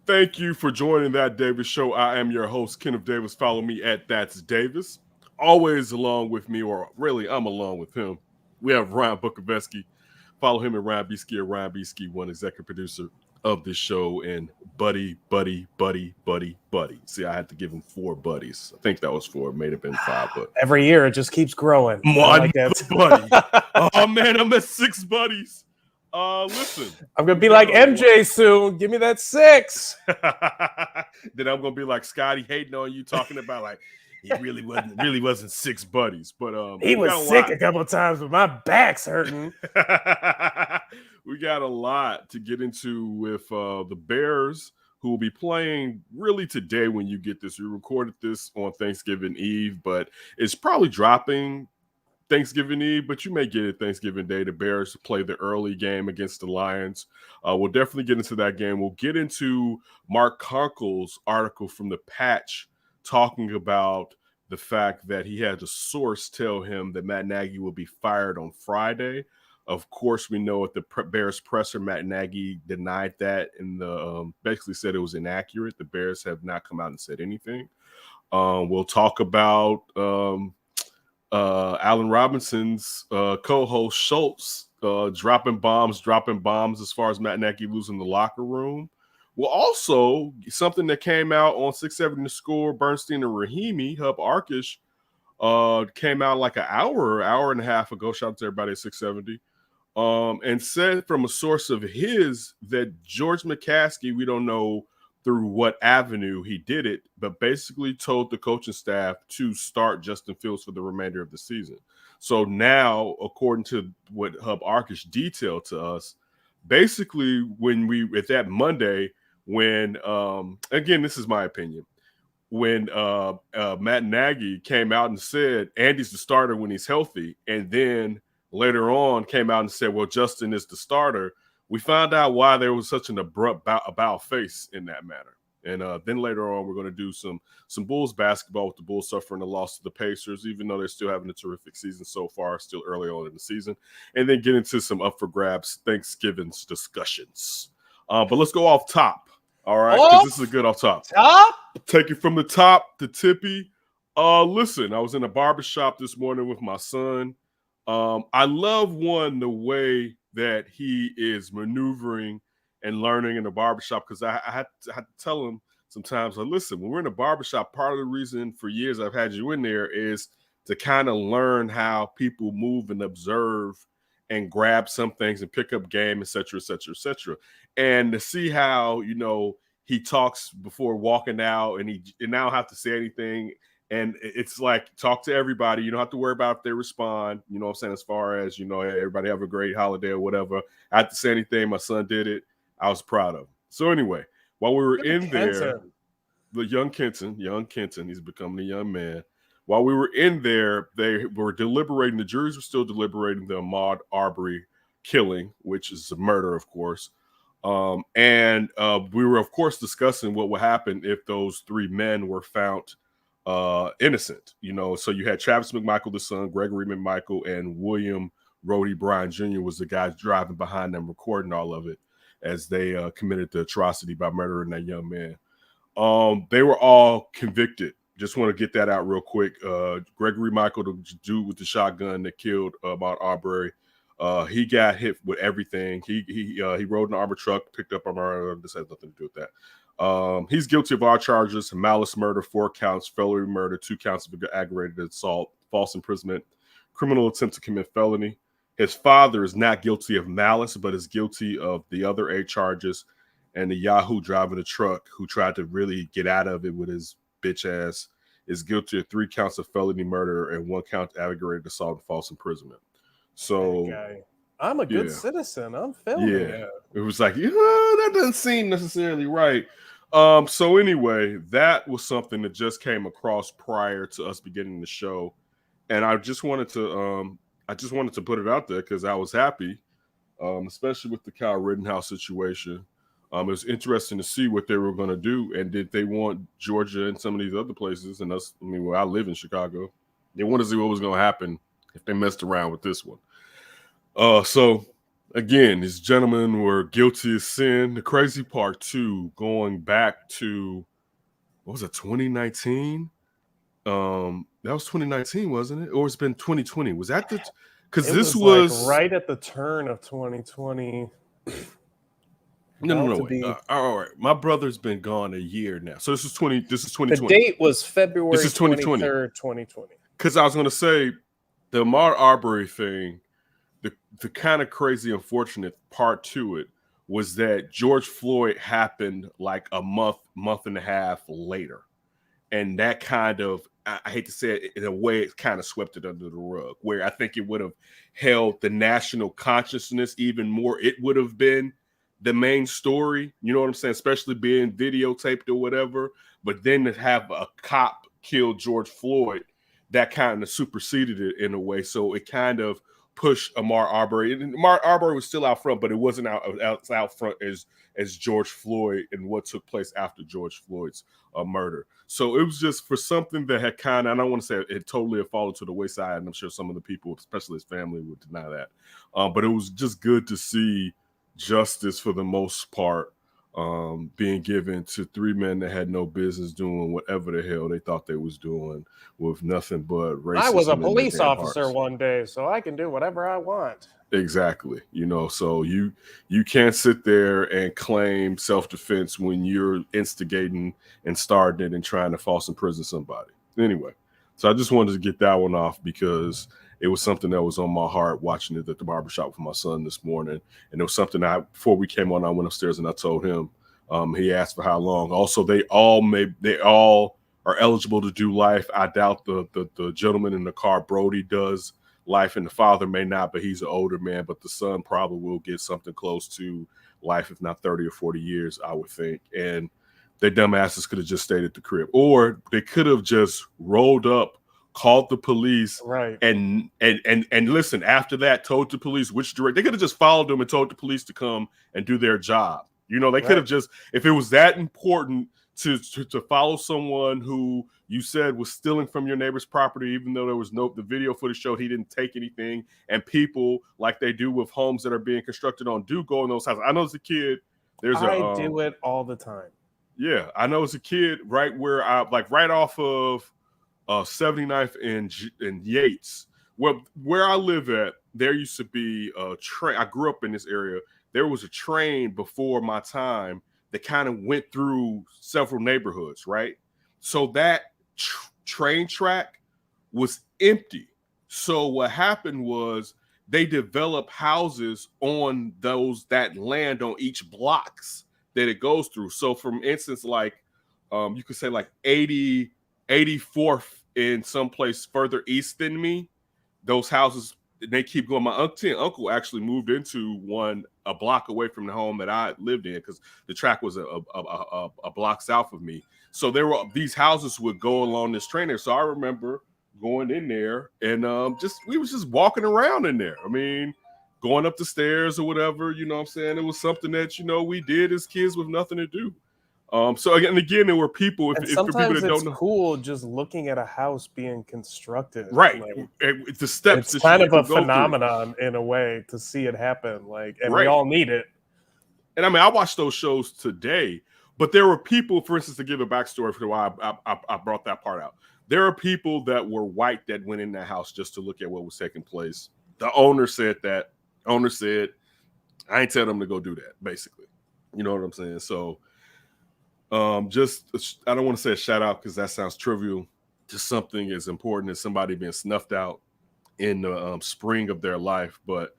Thank you for joining That Davis Show. I am your host, Kenneth Davis. Follow me at That's Davis. Always along with me, or really, I'm along with him. We have Ryan Bukoveski. Follow him at Ryan B. Ski, Ryan B. Ski, one executive producer of this show, and buddy. See, I had to give him 4 buddies. I think that was 4. It may have been 5, but Every year it just keeps growing. I like that. buddy. Oh man, I'm at 6 buddies. Listen, I'm gonna be like MJ soon. Give me that 6. Then I'm gonna be like Scotty hating on you, talking about like he really wasn't 6 buddies, but he was sick a couple of times, but my back's hurting. We got a lot to get into with the Bears, who will be playing really today when you get this. We recorded this on Thanksgiving Eve, but it's probably dropping Thanksgiving Eve, but you may get it Thanksgiving Day. The Bears play the early game against the Lions. We'll definitely get into that game. We'll get into Mark Kunkel's article from the Patch talking about the fact that he had a source tell him that Matt Nagy will be fired on Friday. Of course, we know at the Bears presser, Matt Nagy denied that and basically said it was inaccurate. The Bears have not come out and said anything. We'll talk about Allen Robinson's co-host Schultz dropping bombs as far as Matt Nagy losing the locker room. Well, also something that came out on 670 The Score, Bernstein and Rahimi, Hub Arkish, came out like an hour and a half ago. Shout out to everybody at 670. And said from a source of his that George McCaskey, we don't know through what avenue he did it, but basically told the coaching staff to start Justin Fields for the remainder of the season. So now, according to what Hub Arkish detailed to us, basically when at that Monday, when, again, this is my opinion, when Matt Nagy came out and said Andy's the starter when he's healthy, and then later on came out and said, well, Justin is the starter, we found out why there was such an abrupt about face in that matter. And then later on, we're going to do some Bulls basketball with the Bulls suffering a loss to the Pacers, even though they're still having a terrific season so far, still early on in the season. And then get into some up for grabs Thanksgiving's discussions. But let's go off top, all right? Because this is a good off top. Take it from the top to Tippy. Listen, I was in a barbershop this morning with my son. I love, the way that he is maneuvering and learning in the barbershop, because I had to tell him sometimes, like, listen, when we're in a barbershop, part of the reason for years I've had you in there is to kind of learn how people move and observe and grab some things and pick up game, et cetera, et cetera, et cetera. And to see how, he talks before walking out and now don't have to say anything. And it's like, talk to everybody. You don't have to worry about if they respond. You know what I'm saying? As far as, hey, everybody have a great holiday or whatever. I had to say anything. My son did it. I was proud of him. So anyway, while we were in there, the young Kenton, he's becoming a young man. While we were in there, they were deliberating. The juries were still deliberating the Ahmaud Arbery killing, which is a murder, of course. And we were, of course, discussing what would happen if those 3 men were found innocent. So you had Travis McMichael, the son, Gregory McMichael, and William Rhodey Bryan Jr. was the guy driving behind them, recording all of it as they committed the atrocity by murdering that young man. They were all convicted. Just want to get that out real quick. Gregory Michael, the dude with the shotgun that killed Ahmaud Arbery, he got hit with everything. He rode an armored truck, picked up armor. This has nothing to do with that. He's guilty of all charges: malice murder, 4 counts, felony murder, 2 counts of aggravated assault, false imprisonment, criminal attempt to commit felony. His father is not guilty of malice, but is guilty of the other 8 charges. And the Yahoo driving the truck, who tried to really get out of it with his bitch ass, is guilty of 3 counts of felony murder and 1 count of aggravated assault and false imprisonment. So I'm a good citizen. I'm filming it. It was like, that doesn't seem necessarily right. So anyway, that was something that just came across prior to us beginning the show, and I just wanted to put it out there because I was happy, especially with the Kyle Rittenhouse situation. It was interesting to see what they were going to do, and did they want Georgia and some of these other places, and us? I mean, I live in Chicago. They wanted to see what was going to happen if they messed around with this one. So again, these gentlemen were guilty of sin. The crazy part too, going back to what was it, 2019? That was 2019, wasn't it? Or it's been 2020. Was that the? Because It this was like was right at the turn of 2020. no. To Wait. be All right, my brother's been gone a year now, so this is 20. This is the 2020. date was February This is 2020. 23rd, 2020. Because I was going to say the Ahmaud Arbery thing. The kind of crazy, unfortunate part to it was that George Floyd happened like a month and a half later. And that kind of, I hate to say it, in a way, it kind of swept it under the rug, where I think it would have held the national consciousness even more. It would have been the main story, you know what I'm saying? Especially being videotaped or whatever. But then to have a cop kill George Floyd, that kind of superseded it in a way. So it kind of pushed Ahmaud Arbery. And Ahmaud Arbery was still out front, but it wasn't out front as George Floyd and what took place after George Floyd's murder. So it was just for something that had kind of, I don't want to say it totally had fallen to the wayside, and I'm sure some of the people, especially his family, would deny that. But it was just good to see justice for the most part being given to three men that had no business doing whatever the hell they thought they was doing with nothing but racism. I was a in their police damn officer hearts. one day, so I can do whatever I want. Exactly. You know, so you can't sit there and claim self-defense when you're instigating and starting it and trying to false imprison somebody. Anyway, so I just wanted to get that one off because it was something that was on my heart watching it at the barbershop with my son this morning. And it was something before we came on, I went upstairs and I told him, he asked for how long. Also, they all are eligible to do life. I doubt the gentleman in the car, Brody, does life, and the father may not, but he's an older man, but the son probably will get something close to life, if not 30 or 40 years, I would think. And they dumbasses could have just stayed at the crib, or they could have just rolled up, called the police, Right. and listen, after that, told the police which direction. They could have just followed them and told the police to come and do their job. You know, they could have just, if it was that important to follow someone who you said was stealing from your neighbor's property, even though there was the video footage showed he didn't take anything, and people, like they do with homes that are being constructed on, do go in those houses. I know as a kid, I do it all the time. Yeah, I know as a kid, right where right off of 79th and Yates, where I live at, there used to be a train. I grew up in this area. There was a train before my time that kind of went through several neighborhoods, right? So that train track was empty. So what happened was they developed houses on that land on each blocks that it goes through. So from instance, like you could say like 84th in someplace further east than me, those houses, they keep going. My uncle actually moved into one a block away from the home that I lived in because the track was a block south of me. So these houses would go along this train there. So I remember going in there and we was just walking around in there. I mean, going up the stairs or whatever, you know what I'm saying? It was something that, we did as kids with nothing to do. So again, there were people. If for people that don't know, cool just looking at a house being constructed. Right, like, the steps. It's kind of a phenomenon in a way to see it happen. And we all need it. And I mean, I watch those shows today, but there were people, for instance, to give a backstory for why I brought that part out. There are people that were white that went in that house just to look at what was taking place. The owner said that. Owner said, "I ain't tell them to go do that." Basically, you know what I'm saying. So. I don't want to say a shout out because that sounds trivial. Just something as important as somebody being snuffed out in the spring of their life. But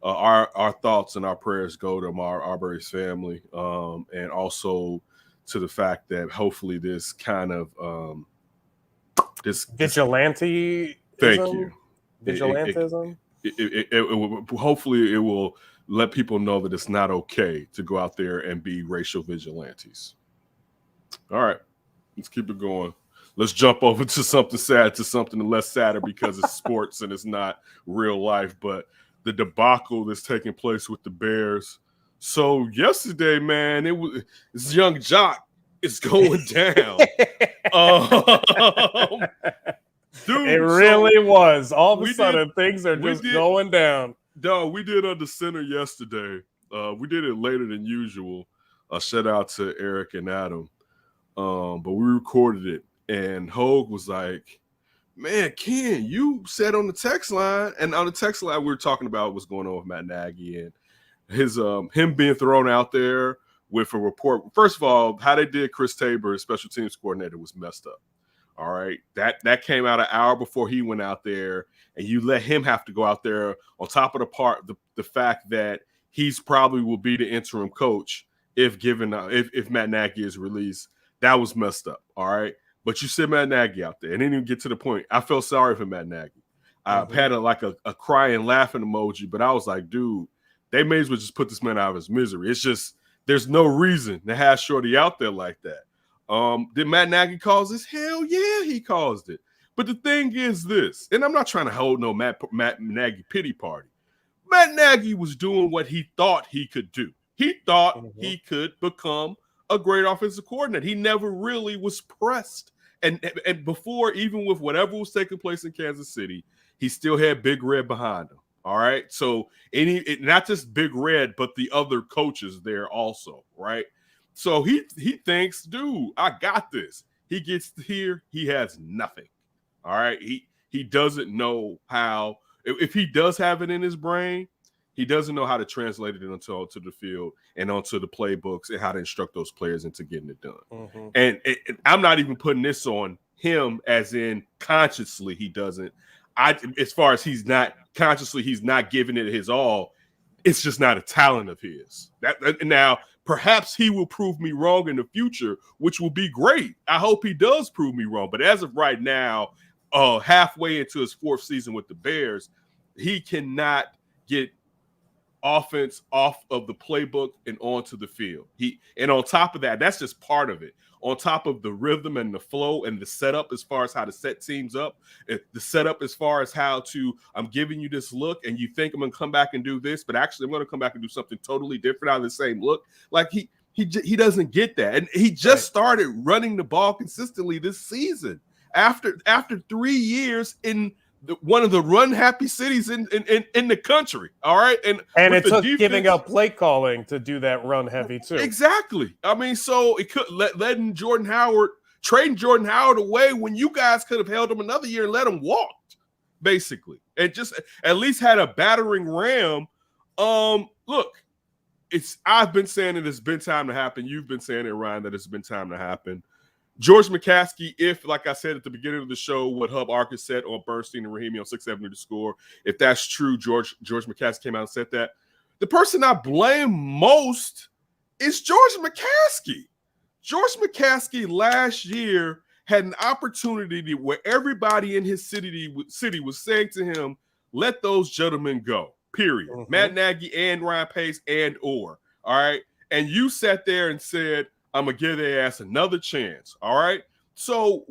our thoughts and our prayers go to Ahmaud Arbery's family, and also to the fact that hopefully this kind of this vigilante. Thank you. Vigilantism. Hopefully it will let people know that it's not okay to go out there and be racial vigilantes. All right, let's keep it going. Let's jump over to something sad, to something less sadder because it's sports and it's not real life, but the debacle that's taking place with the Bears. So yesterday, man, this young jock is going down. Dude, it really was. All of a sudden, things are just going down. No, we did on the center yesterday. We did it later than usual. Shout out to Eric and Adam. But we recorded it, and Hogue was like, "Man, Ken, you said on the text line," and on the text line we were talking about what's going on with Matt Nagy and his him being thrown out there with a report. First of all, how they did Chris Tabor, his special teams coordinator, was messed up. All right, that came out an hour before he went out there, and you let him have to go out there on top of the fact that he's probably will be the interim coach if Matt Nagy is released. That was messed up. All right, but you sent Matt Nagy out there, and didn't even get to the point. I felt sorry for Matt Nagy. I've had a crying, laughing emoji, but I was like, dude, they may as well just put this man out of his misery. It's just there's no reason to have Shorty out there like that. Did Matt Nagy cause this? Hell yeah, he caused it. But the thing is this, and I'm not trying to hold no Matt Nagy pity party. Matt Nagy was doing what he thought he could do. He thought he could become a great offensive coordinator. He never really was pressed. And before, even with whatever was taking place in Kansas City, he still had Big Red behind him. All right. So not just Big Red, but the other coaches there also. Right. So he thinks, dude, I got this. He gets here, he has nothing. All right. He doesn't know how, if he does have it in his brain, he doesn't know how to translate it onto the field and onto the playbooks and how to instruct those players into getting it done. And I'm not even putting this on him as in consciously he doesn't. As far as he's not giving it his all, it's just not a talent of his. Now, perhaps he will prove me wrong in the future, which will be great. I hope he does prove me wrong. But as of right now, halfway into his fourth season with the Bears, he cannot get offense off of the playbook and onto the field. And on top of that, that's just part of it. On top of the rhythm and the flow and the setup as far as how to set teams up, the setup as far as how to, I'm giving you this look and you think I'm going to come back and do this, but actually I'm going to come back and do something totally different out of the same look. Like he doesn't get that. And he just started running the ball consistently this season after 3 years in one of the run-happy cities in the country, all right? And it took giving up play calling to do that run-heavy, too. Exactly. I mean, so it could trading Jordan Howard away when you guys could have held him another year and let him walk, basically. And just at least had a battering ram. Look, I've been saying it, it's been time to happen. You've been saying it, Ryan, that it's been time to happen. George McCaskey, if, like I said at the beginning of the show, what Hub Arcus said on Bernstein and Rahimi on 670 to score, if that's true, George McCaskey came out and said that. The person I blame most is George McCaskey. George McCaskey last year had an opportunity where everybody in his city was saying to him, let those gentlemen go, period. Matt Nagy and Ryan Pace all right? And you sat there and said, I'm going to give their ass another chance, all right? So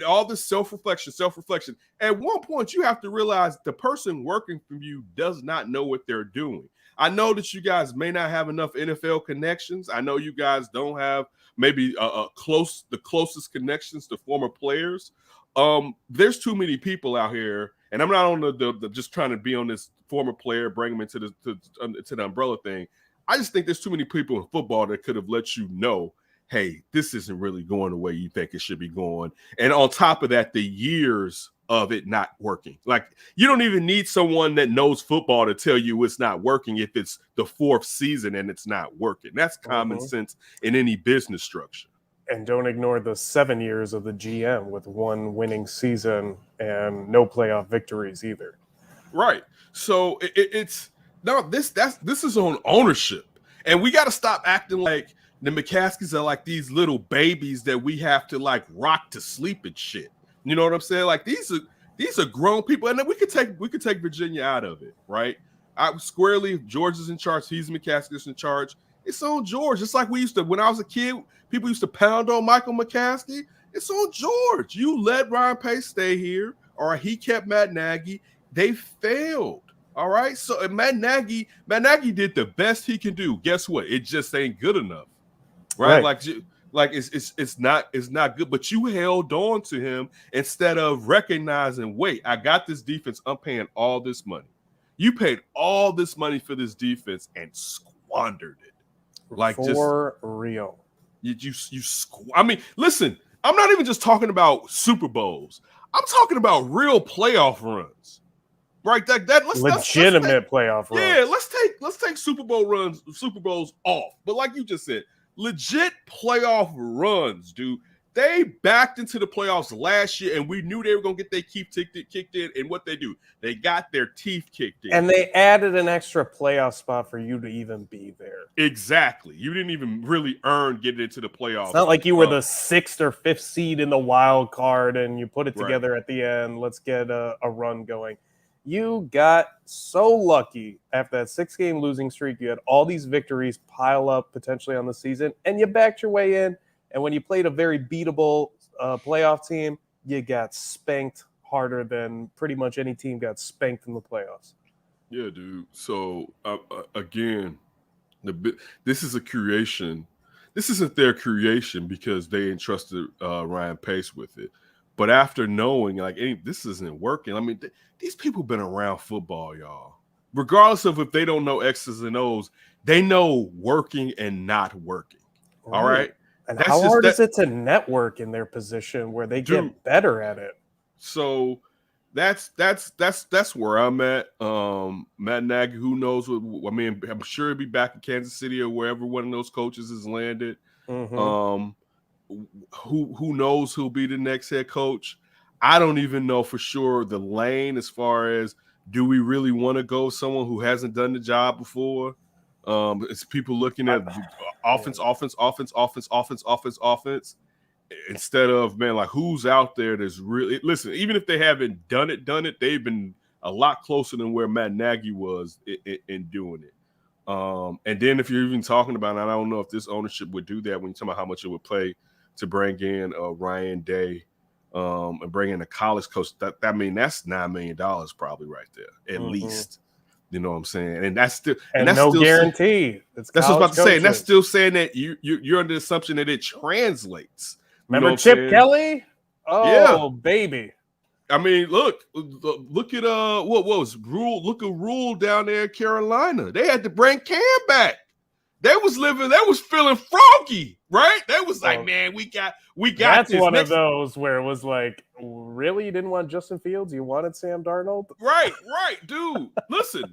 all this self-reflection, at one point you have to realize the person working for you does not know what they're doing. I know that you guys may not have enough NFL connections. I know you guys don't have maybe the closest connections to former players. There's too many people out here, and I'm not on the just trying to be on this former player, bring them into the umbrella thing. I just think there's too many people in football that could have let you know, hey, this isn't really going the way you think it should be going. And on top of that, the years of it not working. Like, you don't even need someone that knows football to tell you it's not working if it's the fourth season and it's not working. That's common sense in any business structure. And don't ignore the 7 years of the GM with one winning season and no playoff victories either. Right. So this is on ownership. And we got to stop acting like the McCaskies are like these little babies that we have to like rock to sleep and shit. You know what I'm saying? Like these are grown people, and then we could take Virginia out of it, right? Squarely, if George is in charge, he's McCaskey's in charge. It's on George. It's like we used to when I was a kid. People used to pound on Michael McCaskey. It's on George. You let Ryan Pace stay here, all right? He kept Matt Nagy. They failed. All right. So Matt Nagy did the best he can do. Guess what? It just ain't good enough. Right? Like it's not good. But you held on to him instead of recognizing, wait, I got this defense. I'm paying all this money. You paid all this money for this defense and squandered it. Like for real. I mean, listen, I'm not even just talking about Super Bowls. I'm talking about real playoff runs. Right? Legitimate playoff runs. Yeah, let's take Super Bowls off. But like you just said, legit playoff runs, dude. They backed into the playoffs last year, and we knew they were going to get their teeth kicked in. And what they do, they got their teeth kicked in. And they added an extra playoff spot for you to even be there. Exactly. You didn't even really earn getting into the playoffs. It's not like you were the 6th or 5th seed in the wild card and you put it together at the end. Let's get a run going. You got so lucky after that 6-game losing streak. You had all these victories pile up potentially on the season, and you backed your way in. And when you played a very beatable playoff team, you got spanked harder than pretty much any team got spanked in the playoffs. Yeah, dude. So, again, this is a creation. This isn't their creation because they entrusted Ryan Pace with it. But after knowing, like, this isn't working, I mean, these people been around football, y'all. Regardless of if they don't know X's and O's, they know working and not working. All right? And how hard is it to network in their position where they get better at it? So that's where I'm at. Matt Nagy, who knows what, I mean, I'm sure he'll be back in Kansas City or wherever one of those coaches has landed. Mm-hmm. Who knows who'll be the next head coach? I don't even know for sure the lane as far as, do we really want to go someone who hasn't done the job before? It's people looking at offense instead of, man, like, who's out there that's really, listen, even if they haven't done it, they've been a lot closer than where Matt Nagy was in doing it. And then if you're even talking about, and I don't know if this ownership would do that when you talk about how much it would pay to bring in Ryan Day and bring in a college coach, that's $9 million probably right there, at least. You know what I'm saying? And that's still, and that's no still guarantee. That's what I was about to say. And that's still saying that you're under the assumption that it translates. Remember Chip Kelly? Oh, yeah. Baby. I mean, look at what was Rule? Look at Rule down there in Carolina. They had to bring Cam back. They was feeling froggy, right? They was like, man, we got That's this. One of those where it was like, really? You didn't want Justin Fields? You wanted Sam Darnold? Right, dude. Listen,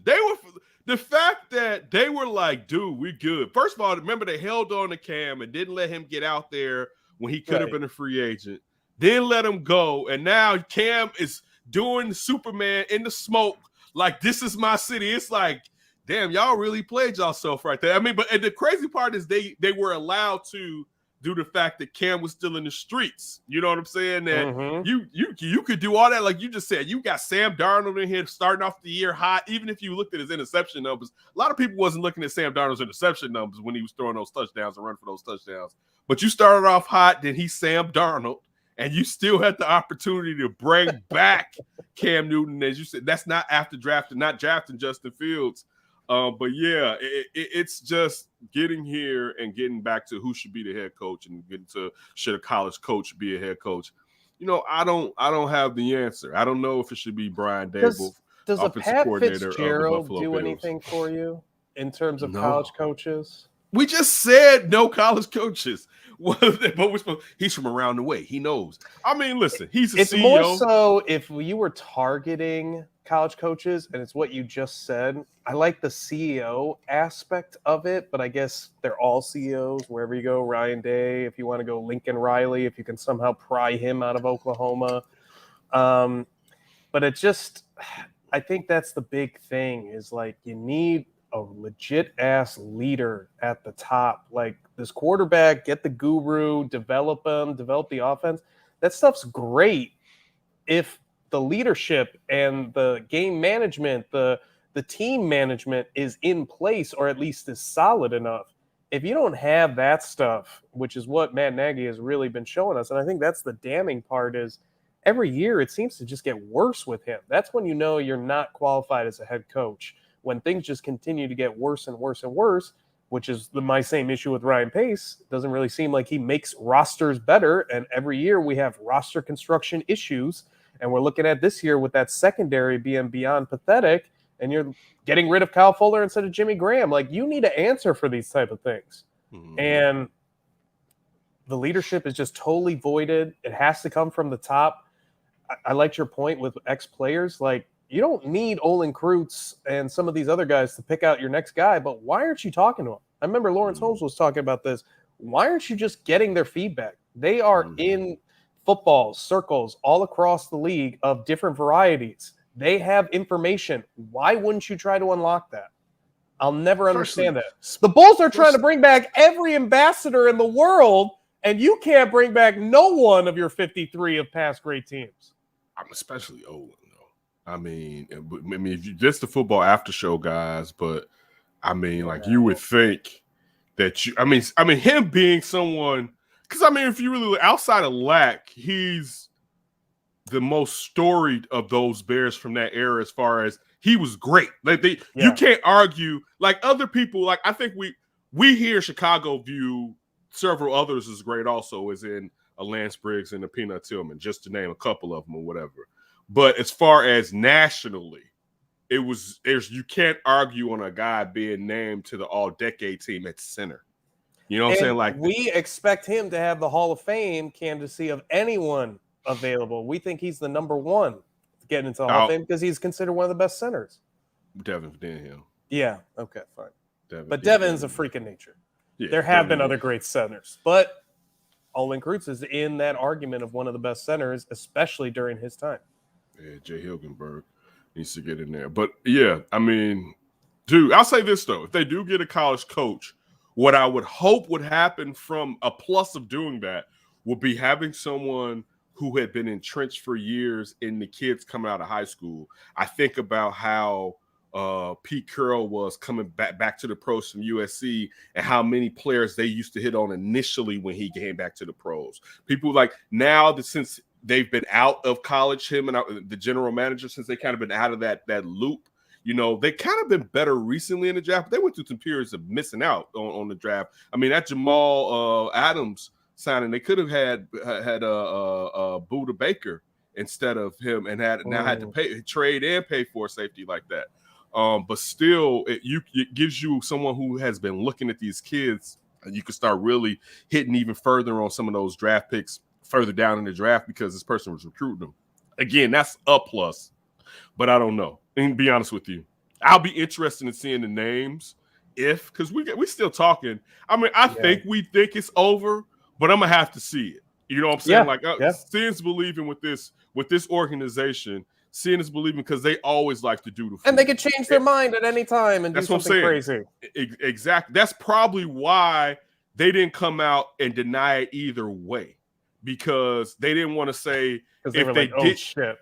the fact that they were like, dude, we good. First of all, remember they held on to Cam and didn't let him get out there when he could have been a free agent. Then let him go, and now Cam is doing Superman in the smoke like, this is my city. It's like, damn, y'all really played yourself right there. I mean, and the crazy part is they were allowed to do the fact that Cam was still in the streets. You know what I'm saying? That you could do all that, like you just said. You got Sam Darnold in here starting off the year hot. Even if you looked at his interception numbers, a lot of people wasn't looking at Sam Darnold's interception numbers when he was throwing those touchdowns and running for those touchdowns. But you started off hot, then he's Sam Darnold, and you still had the opportunity to bring back Cam Newton, as you said. That's not after drafting, not drafting Justin Fields. But yeah, it's just getting here and getting back to who should be the head coach and getting to, should a college coach be a head coach? You know, I don't have the answer. I don't know if it should be Brian Dable, does a Pat Fitzgerald do Bills. Anything for you in terms of college coaches? We just said no college coaches. But he's from around the way. He knows. I mean, listen, he's a CEO. It's more so if you were targeting college coaches, and it's what you just said. I like the CEO aspect of it, but I guess they're all CEOs wherever you go. Ryan Day, if you want to go Lincoln Riley, if you can somehow pry him out of Oklahoma. But it's just, I think that's the big thing is like you need a legit ass leader at the top. Like this quarterback, get the guru, develop them, develop the offense. That stuff's great if the leadership and the game management, the team management is in place, or at least is solid enough. If you don't have that stuff, which is what Matt Nagy has really been showing us, and I think that's the damning part, is every year it seems to just get worse with him. That's when you know you're not qualified as a head coach, when things just continue to get worse and worse and worse, which is my same issue with Ryan Pace. It doesn't really seem like he makes rosters better, and every year we have roster construction issues. And we're looking at this year with that secondary being beyond pathetic, and you're getting rid of Kyle Fuller instead of Jimmy Graham. Like, you need to answer for these type of things. Mhm. And the leadership is just totally voided. It has to come from the top. I liked your point with ex-players. Like, you don't need Olin Kreutz and some of these other guys to pick out your next guy, but why aren't you talking to them? I remember Lawrence Holmes was talking about this. Why aren't you just getting their feedback? They are in football circles all across the league of different varieties. They have information. Why wouldn't you try to unlock that? I'll never understand that. The Bulls are trying to bring back every ambassador in the world, and you can't bring back no one of your 53 of past great teams. I'm especially Olin, though. I mean, if you just the football after show guys, but I mean, like you would think that I mean, him being someone, because I mean, if you really outside of Lack, he's the most storied of those Bears from that era as far as he was great. Like you can't argue. Like other people, like I think we here in Chicago view several others as great also, as in a Lance Briggs and a Peanut Tillman, just to name a couple of them or whatever. But as far as nationally, you can't argue on a guy being named to the all-decade team at center. You know what I'm saying? Like we expect him to have the Hall of Fame candidacy of anyone available. We think he's the number one to get into the Hall of Fame because he's considered one of the best centers. Devin Denhill. Yeah. Okay. Fine. But Devin's a freak of nature. Yeah, there have been other great centers, but Olin Kreutz is in that argument of one of the best centers, especially during his time. Yeah, Jay Hilgenberg needs to get in there. But yeah, I mean, dude, I'll say this though: if they do get a college coach, what I would hope would happen from a plus of doing that would be having someone who had been entrenched for years in the kids coming out of high school. I think about how Pete Carroll was coming back to the pros from USC and how many players they used to hit on initially when he came back to the pros. People like now that since they've been out of college, him and the general manager, since they kind of been out of that loop, you know, they kind of been better recently in the draft. But they went through some periods of missing out on the draft. I mean, that Jamal Adams signing, they could have had Buda Baker instead of him and had to trade and pay for a safety like that. But still, it gives you someone who has been looking at these kids, and you can start really hitting even further on some of those draft picks further down in the draft because this person was recruiting them. Again, that's a plus, but I don't know. And to be honest with you, I'll be interested in seeing the names because we still talking. I mean, I think we think it's over, but I'm gonna have to see it. You know what I'm saying? Seeing is believing with this organization. Seeing is believing because they always like to do the food. And they could change their mind at any time and do something crazy. Exactly. That's probably why they didn't come out and deny it either way, because they didn't want to say if they did. Oh, shit.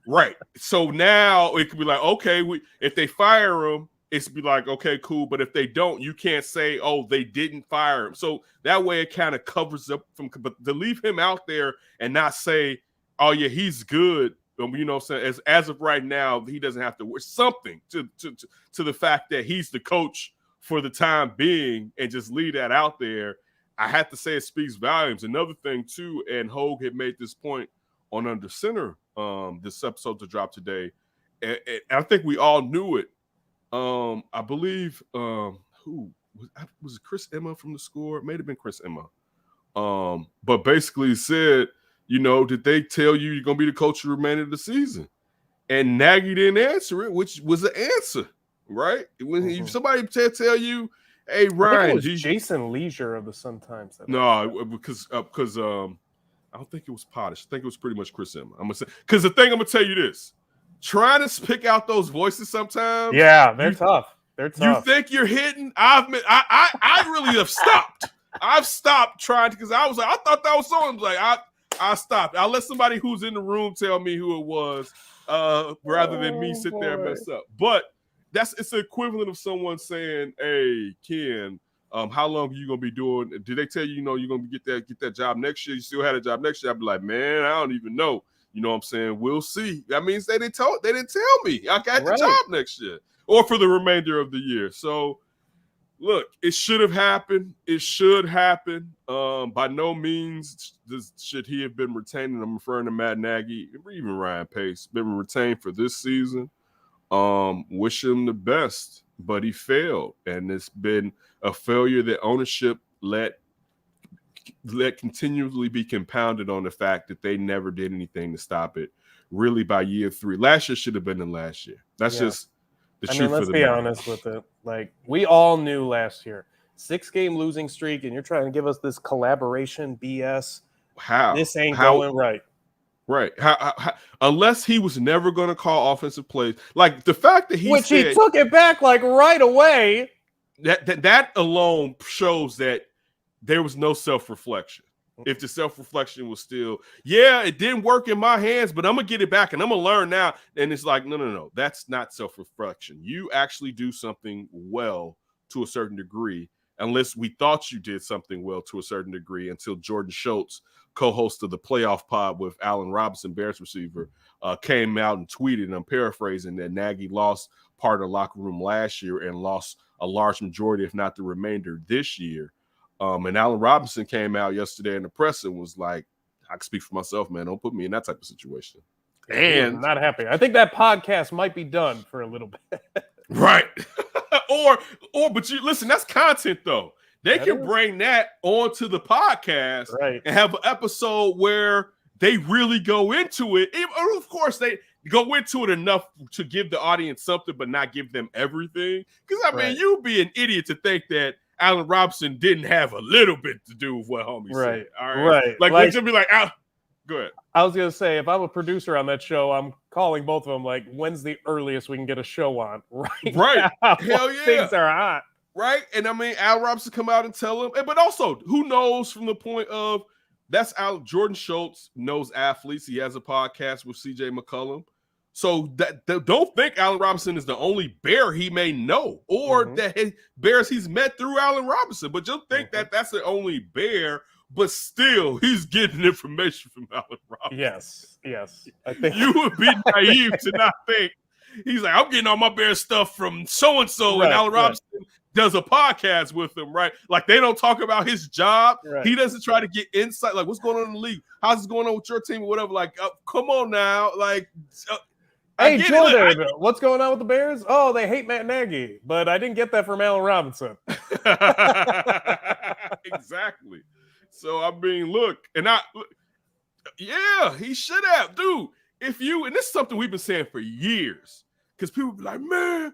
Right. So now it could be like, okay, if they fire him, it's be like, okay, cool. But if they don't, you can't say, oh, they didn't fire him. So that way it kind of covers up but to leave him out there and not say, oh yeah, he's good. You know what I'm saying? As of right now, he doesn't have to work something to the fact that he's the coach for the time being and just leave that out there. I have to say it speaks volumes. Another thing too, and Hogue had made this point on Under Center this episode to drop today. And I think we all knew it. I believe who was it, Chris Emma from the Score? It may have been Chris Emma. But basically said, you know, did they tell you you're going to be the coach for the remainder of the season? And Nagy didn't answer it, which was the answer, right? When somebody tell you, hey, Ryan. I think it was Jason Leisure of the Sun-Times. No, because I don't think it was Potash. I think it was pretty much Chris Emma. I'm going to say, because the thing I'm going to tell you this, trying to pick out those voices sometimes. Yeah, they're tough. They're tough. You think you're hitting? I really have stopped. I've stopped trying because I was like, I thought that was someone. Like, I stopped. I'll let somebody who's in the room tell me who it was, rather than me sit there and mess up. But it's the equivalent of someone saying, "Hey, Ken, how long are you gonna be doing? Did they tell you, you're gonna get that job next year? You still had a job next year?" I'd be like, "Man, I don't even know." You know what I'm saying? We'll see. That means they didn't tell me I got the job next year or for the remainder of the year. So. Look, it should have happened. It should happen. By no means should he have been retained. I'm referring to Matt Nagy, even Ryan Pace, been retained for this season. Wish him the best, but he failed, and it's been a failure that ownership let continually be compounded on the fact that they never did anything to stop it. Really, by year 3, last year should have been the last year. That's just the truth. Let's be honest with it. Like, we all knew last year, 6-game losing streak, and you're trying to give us this collaboration BS. How this ain't going right? Right. How, unless he was never going to call offensive plays. Like the fact that he took it back like right away. That alone shows that there was no self-reflection. If the self-reflection was still, it didn't work in my hands, but I'm going to get it back and I'm going to learn now. And it's like, no. That's not self-reflection. You actually do something well to a certain degree, unless we thought you did something well to a certain degree until Jordan Schultz, co-host of the playoff pod with Allen Robinson, Bears receiver, came out and tweeted, and I'm paraphrasing, that Nagy lost part of the locker room last year and lost a large majority, if not the remainder, this year. And Allen Robinson came out yesterday in the press and was like, I can speak for myself, man. Don't put me in that type of situation. And I'm not happy. I think that podcast might be done for a little bit. Right. But you listen, that's content though. They can bring that onto the podcast and have an episode where they really go into it. Of course, they go into it enough to give the audience something, but not give them everything. Because, I mean, you'd be an idiot to think that Allen Robinson didn't have a little bit to do with what homie said. All right. Like they'd just be like, go ahead. I was going to say, if I'm a producer on that show, I'm calling both of them like, when's the earliest we can get a show on? Right. Hell yeah. Things are hot. Right. And I mean, Al Robinson come out and tell him, but also who knows from the point of that's Al. Jordan Schultz knows athletes. He has a podcast with CJ McCollum. So that don't think Allen Robinson is the only Bear he may know, or that Bears he's met through Allen Robinson. But just think that that's the only Bear, but still he's getting information from Allen Robinson. Yes. I think you would be naive to not think he's like, I'm getting all my Bear stuff from so and so, and Allen Robinson does a podcast with him, right? Like they don't talk about his job. He doesn't try to get insight, like what's going on in the league, how's it going on with your team, or whatever. Like, come on now, like. Hey, Jordan, what's going on with the Bears? Oh, they hate Matt Nagy, but I didn't get that from Allen Robinson. Exactly. So, I mean, look, he should have, dude. And this is something we've been saying for years, because people be like, man,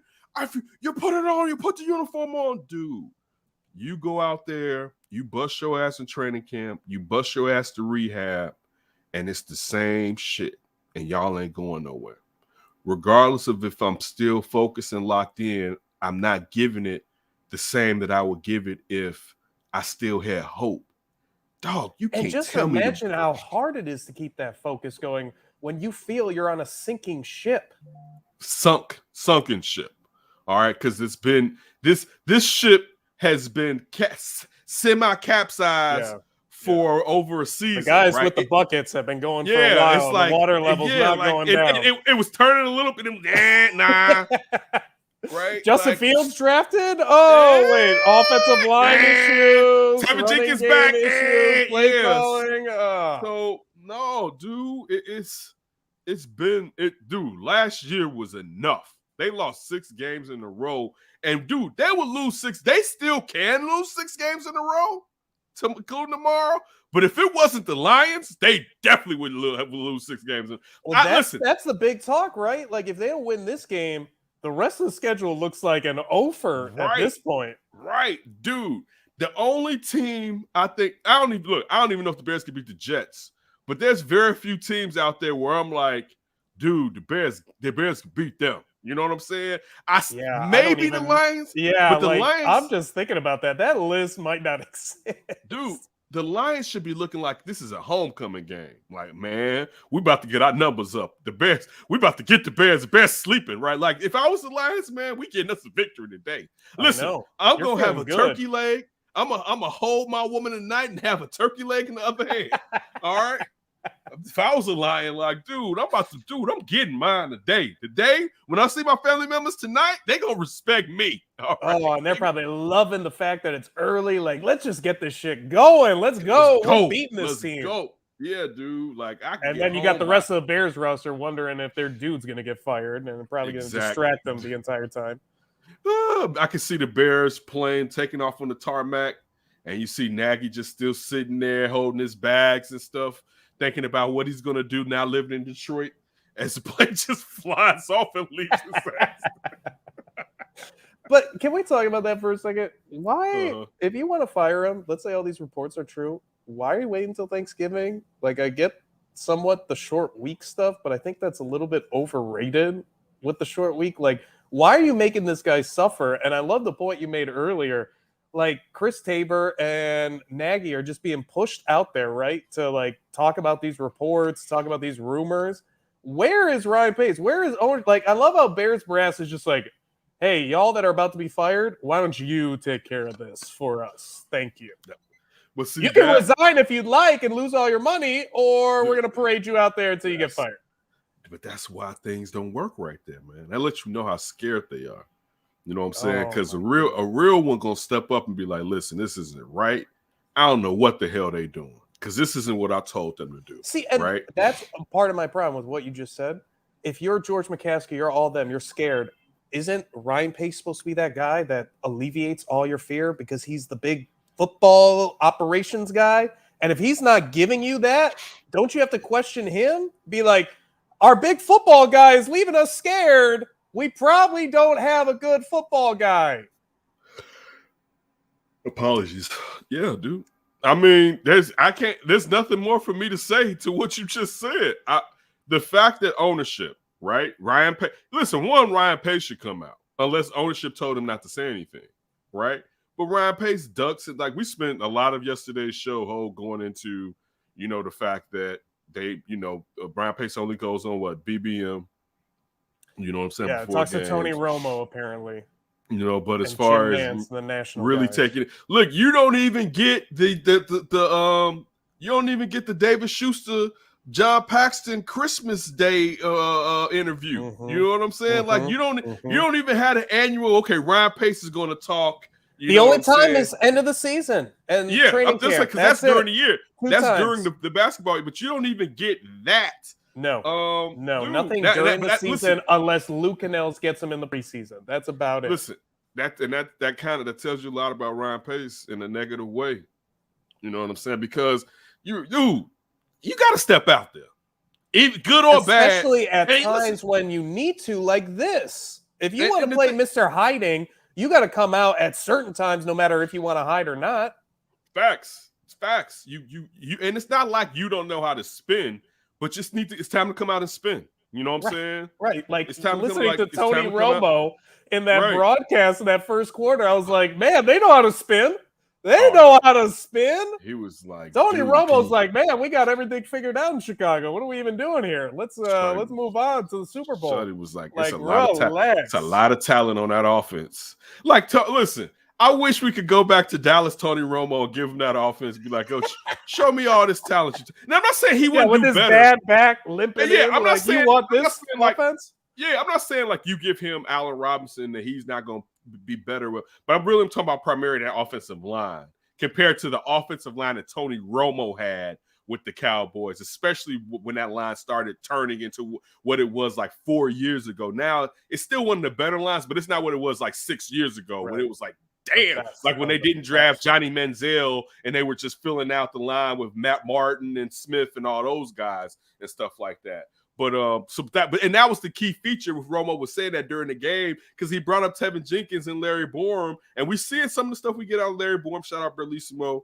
you put it on, you put the uniform on, dude. You go out there, you bust your ass in training camp, you bust your ass to rehab, and it's the same shit, and y'all ain't going nowhere. Regardless of if I'm still focused and locked in, I'm not giving it the same that I would give it if I still had hope. Dog, you can't tell me. And just imagine how hard it is to keep that focus going when you feel you're on a sinking ship. Sunken ship. All right, because it's been this ship has been semi-capsized for over a season. The guys with the buckets have been going for a while. It's like, the water level's not going down. It was turning a little bit. Nah. Right? Justin Fields drafted? Oh, wait. Offensive line issues. Tevin Jenkins back. Issues, play calling. So, no, dude, dude, last year was enough. They lost 6 games in a row. And, dude, they would lose 6. They still can lose 6 games in a row, including tomorrow. But if it wasn't the Lions, they definitely would lose 6 games. Well, that's the big talk, right? Like, if they don't win this game, the rest of the schedule looks like an offer at this point. Right, dude. The only team I don't even know if the Bears can beat the Jets. But there's very few teams out there where I'm like, dude, the Bears can beat them. You know what I'm saying? Maybe the Lions. Yeah, but the Lions. I'm just thinking about that. That list might not exist. Dude, the Lions should be looking like this is a homecoming game. Like, man, we about to get our numbers up. The Bears, we about to get the Bears. The Bears sleeping, right? Like, if I was the Lions, man, we getting us a victory today. Listen, I'm going to have a turkey leg. I'm going to hold my woman tonight and have a turkey leg in the other hand. All right? If I was a Lion, like, dude, I'm getting mine today. Today, when I see my family members tonight, they gonna respect me. Right? Oh, and they're probably loving the fact that it's early. Like, let's just get this shit going. Let's go. We're beating this team. Yeah, dude. Like I can And get then you home got the by rest of the Bears roster wondering if their dude's going to get fired, and they're probably going to exactly. distract them the entire time. I can see the Bears plane taking off on the tarmac, and you see Nagy just still sitting there holding his bags and stuff, thinking about what he's gonna do now living in Detroit. As the plane just flies off and leaves his ass. But can we talk about that for a second? Why, Uh-huh. if you want to fire him, let's say all these reports are true, why are you waiting until Thanksgiving? Like, I get somewhat the short week stuff, but I think that's a little bit overrated with the short week. Like, why are you making this guy suffer? And I love the point you made earlier. Like, Chris Tabor and Nagy are just being pushed out there, right? To like talk about these reports, talk about these rumors. Where is Ryan Pace? Where is Owen? Like, I love how Bears brass is just like, hey, y'all that are about to be fired, why don't you take care of this for us? Thank you. But see, You can resign if you'd like and lose all your money, or we're going to parade you out there until you get fired. But that's why things don't work right there, man. That lets you know how scared they are. You know what I'm saying? Because a real one gonna step up and be like, listen, this isn't right. I don't know what the hell they doing. Because this isn't what I told them to do. See, and right? that's part of my problem with what you just said. If you're George McCaskey, you're all them, you're scared. Isn't Ryan Pace supposed to be that guy that alleviates all your fear because he's the big football operations guy? And if he's not giving you that, don't you have to question him? Be like, our big football guy is leaving us scared. We probably don't have a good football guy. Apologies. Yeah, dude. I mean, there's nothing more for me to say to what you just said. The fact that ownership, right? Ryan Pace should come out unless ownership told him not to say anything, right? But Ryan Pace ducks it. Like, we spent a lot of yesterday's show going into, the fact that they, Ryan Pace only goes on BBM. You know what I'm saying? Yeah, talks to Tony Romo apparently. But as far as the national really guys. taking it, look, you don't even get the David Schuster, John Paxton Christmas Day interview. Mm-hmm. You know what I'm saying? Like, you don't even have an annual. Okay, Ryan Pace is going to talk. The only time is end of the season and training camp. Because that's during the year. That's times. during the basketball, but you don't even get that. No, nothing during the season unless Luke Canels gets him in the preseason. That's about it. Listen, that tells you a lot about Ryan Pace in a negative way. You know what I'm saying? Because you got to step out there, even good or bad, especially at times when you need to, like this. If you want to play Mr. Hiding, you got to come out at certain times, no matter if you want to hide or not. Facts. It's facts. You and it's not like you don't know how to spin. But just it's time to come out and spin. You know what I'm saying? Right. Like, it's time listening to Tony Romo in that broadcast in that first quarter, I was like, man, they know how to spin. They know how to spin. He was like, Tony Romo's like, man, we got everything figured out in Chicago. What are we even doing here? Let's move on to the Super Bowl. Shuddy was like, it's a lot of talent on that offense. Like, listen. I wish we could go back to Dallas Tony Romo and give him that offense. Be like, show me all this talent. Now, I'm not saying he wouldn't do better. With his bad back limping in. I'm not saying you want this offense. I'm not saying like you give him Allen Robinson that he's not going to be better with. But I'm really talking about primarily that offensive line compared to the offensive line that Tony Romo had with the Cowboys, especially when that line started turning into what it was like 4 years ago. Now, it's still one of the better lines, but it's not what it was like 6 years ago when it was like, damn, like when they didn't draft Johnny Manziel and they were just filling out the line with Matt Martin and Smith and all those guys and stuff like that. But that was the key feature with Romo was saying that during the game because he brought up Tevin Jenkins and Larry Borum, and we're seeing some of the stuff we get out of Larry Borum. Shout out Berlissimo.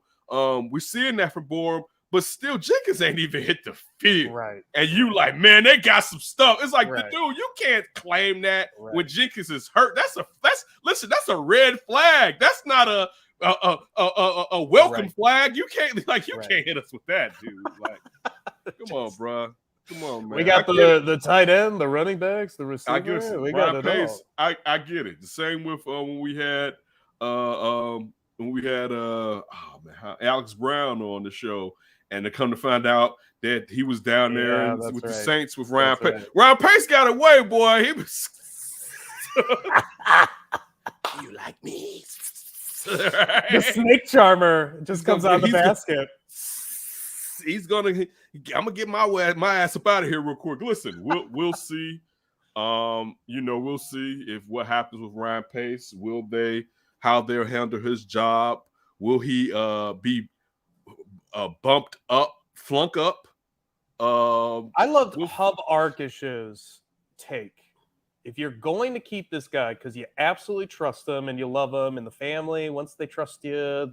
We're seeing that from Borum, but still Jenkins ain't even hit the field. Right. And you like, man, they got some stuff. It's like, dude, you can't claim that when Jenkins is hurt. That's a red flag. That's not a welcome flag. You can't can't hit us with that, dude. Like, come on, bro. Come on, man. We got the tight end, the running backs, the receiver. I guess we got it Pace, all. I get it. The same with when we had Alex Brown on the show. And to come to find out that he was down there with the Saints with Ryan Pace. Right. Ryan Pace got away, boy. He was. You like me? The snake charmer just comes out of the basket. he's gonna. I'm gonna get my ass up out of here real quick. Listen, we'll see. We'll see if what happens with Ryan Pace. How they'll handle his job? Will he be bumped up, flunk up? I loved Hub Arkish's take. If you're going to keep this guy because you absolutely trust him and you love him and the family, once they trust you,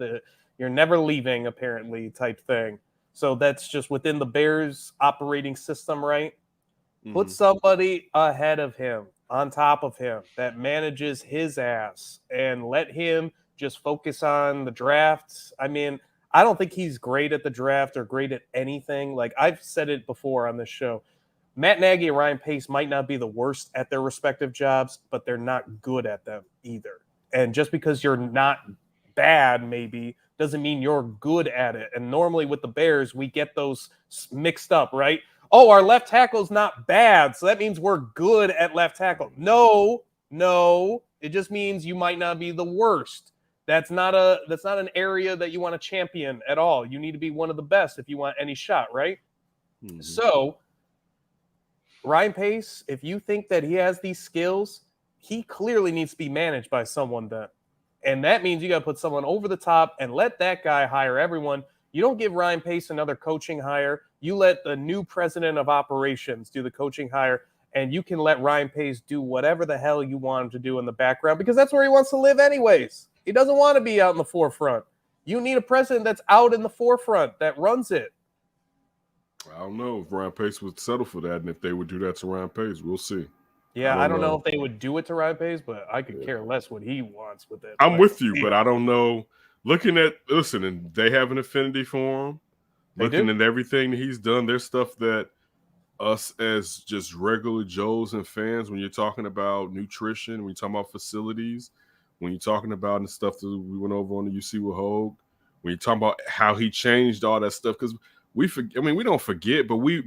you're never leaving, apparently, type thing. So that's just within the Bears operating system, right? Put somebody ahead of him, on top of him, that manages his ass, and let him just focus on the drafts. I mean, I don't think he's great at the draft or great at anything. Like I've said it before on this show, Matt Nagy and Ryan Pace might not be the worst at their respective jobs, but they're not good at them either. And just because you're not bad, maybe, doesn't mean you're good at it. And normally with the Bears, we get those mixed up, right? Oh, our left tackle's not bad, so that means we're good at left tackle. No, it just means you might not be the worst. That's not an area that you want to champion at all. You need to be one of the best if you want any shot, right? So Ryan Pace, if you think that he has these skills, he clearly needs to be managed by someone then. And that means you got to put someone over the top and let that guy hire everyone. You don't give Ryan Pace another coaching hire. You let the new president of operations do the coaching hire, and you can let Ryan Pace do whatever the hell you want him to do in the background because that's where he wants to live anyways. He doesn't want to be out in the forefront. You need a president that's out in the forefront, that runs it. I don't know if Ryan Pace would settle for that, and if they would do that to Ryan Pace, we'll see. Yeah, I don't know if they would do it to Ryan Pace, but I could care less what he wants with it. I'm with you, but I don't know. And they have an affinity for him. Looking at everything that he's done, there's stuff that us as just regular Joes and fans, when you're talking about nutrition, when you're talking about facilities, when you're talking about the stuff that we went over on the UC with Hogue, when you're talking about how he changed all that stuff, because we don't forget, but we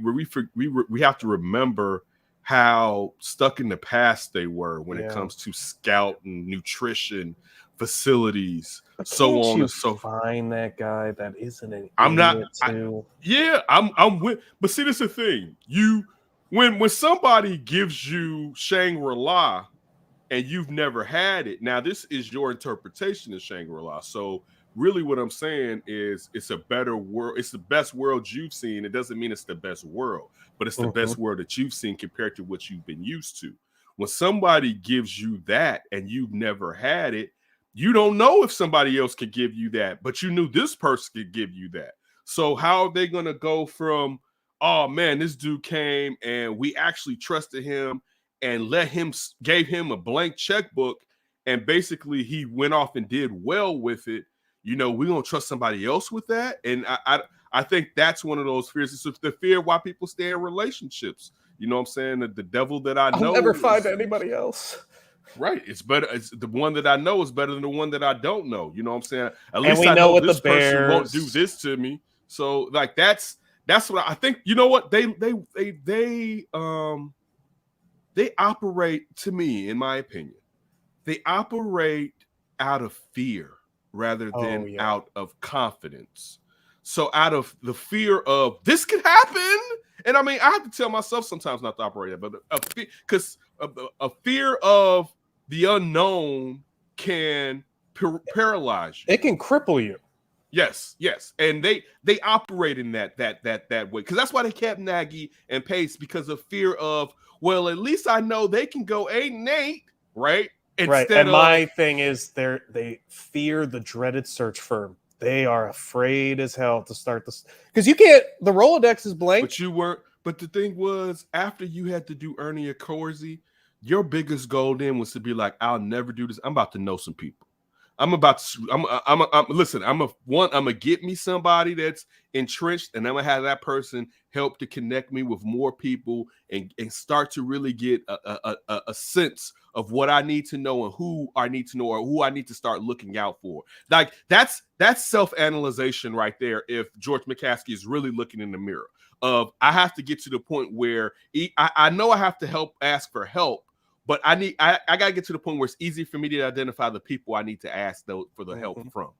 have to remember how stuck in the past they were when it comes to scouting, nutrition, facilities, so on and so forth. Find that guy that isn't an I'm not. idiot I'm with. But see, this is the thing. When somebody gives you Shangri-La and you've never had it, now this is your interpretation of Shangri-La. So really, what I'm saying is it's a better world. It's the best world you've seen. It doesn't mean it's the best world, but it's the best world that you've seen compared to what you've been used to. When somebody gives you that and you've never had it, you don't know if somebody else could give you that, but you knew this person could give you that. So how are they going to go from, oh man, this dude came and we actually trusted him and gave him a blank checkbook, and basically he went off and did well with it. We're going to trust somebody else with that. And I think that's one of those fears. It's the fear why people stay in relationships. You know what I'm saying? The devil that I know. I'll never find anybody else. Right. It's better. It's the one that I know is better than the one that I don't know. You know what I'm saying? At least I know this person won't do this to me. So like that's what I think. You know what? They operate, to me, in my opinion, they operate out of fear rather than out of confidence. So out of the fear of this could happen. And I mean, I have to tell myself sometimes not to operate that, but because a fear of the unknown can paralyze you. It can cripple you. Yes, and they operate in that way, because that's why they kept Nagy and Pace, because of fear of, well, at least I know they can go 8-8, right? And my thing is, they fear the dreaded search firm. They are afraid as hell to start this, because you can't. The Rolodex is blank. But you weren't. But the thing was, after you had to do Ernie Accorsi, your biggest goal then was to be like, I'll never do this. I'm about to know some people. Listen, I'm gonna get me somebody that's entrenched, and I'm gonna have that person help to connect me with more people and start to really get a sense of what I need to know and who I need to know, or who I need to start looking out for. Like that's self-analyzation right there. If George McCaskey is really looking in the mirror of, I have to get to the point where I know I have to ask for help, but I gotta get to the point where it's easy for me to identify the people I need to ask for the help from.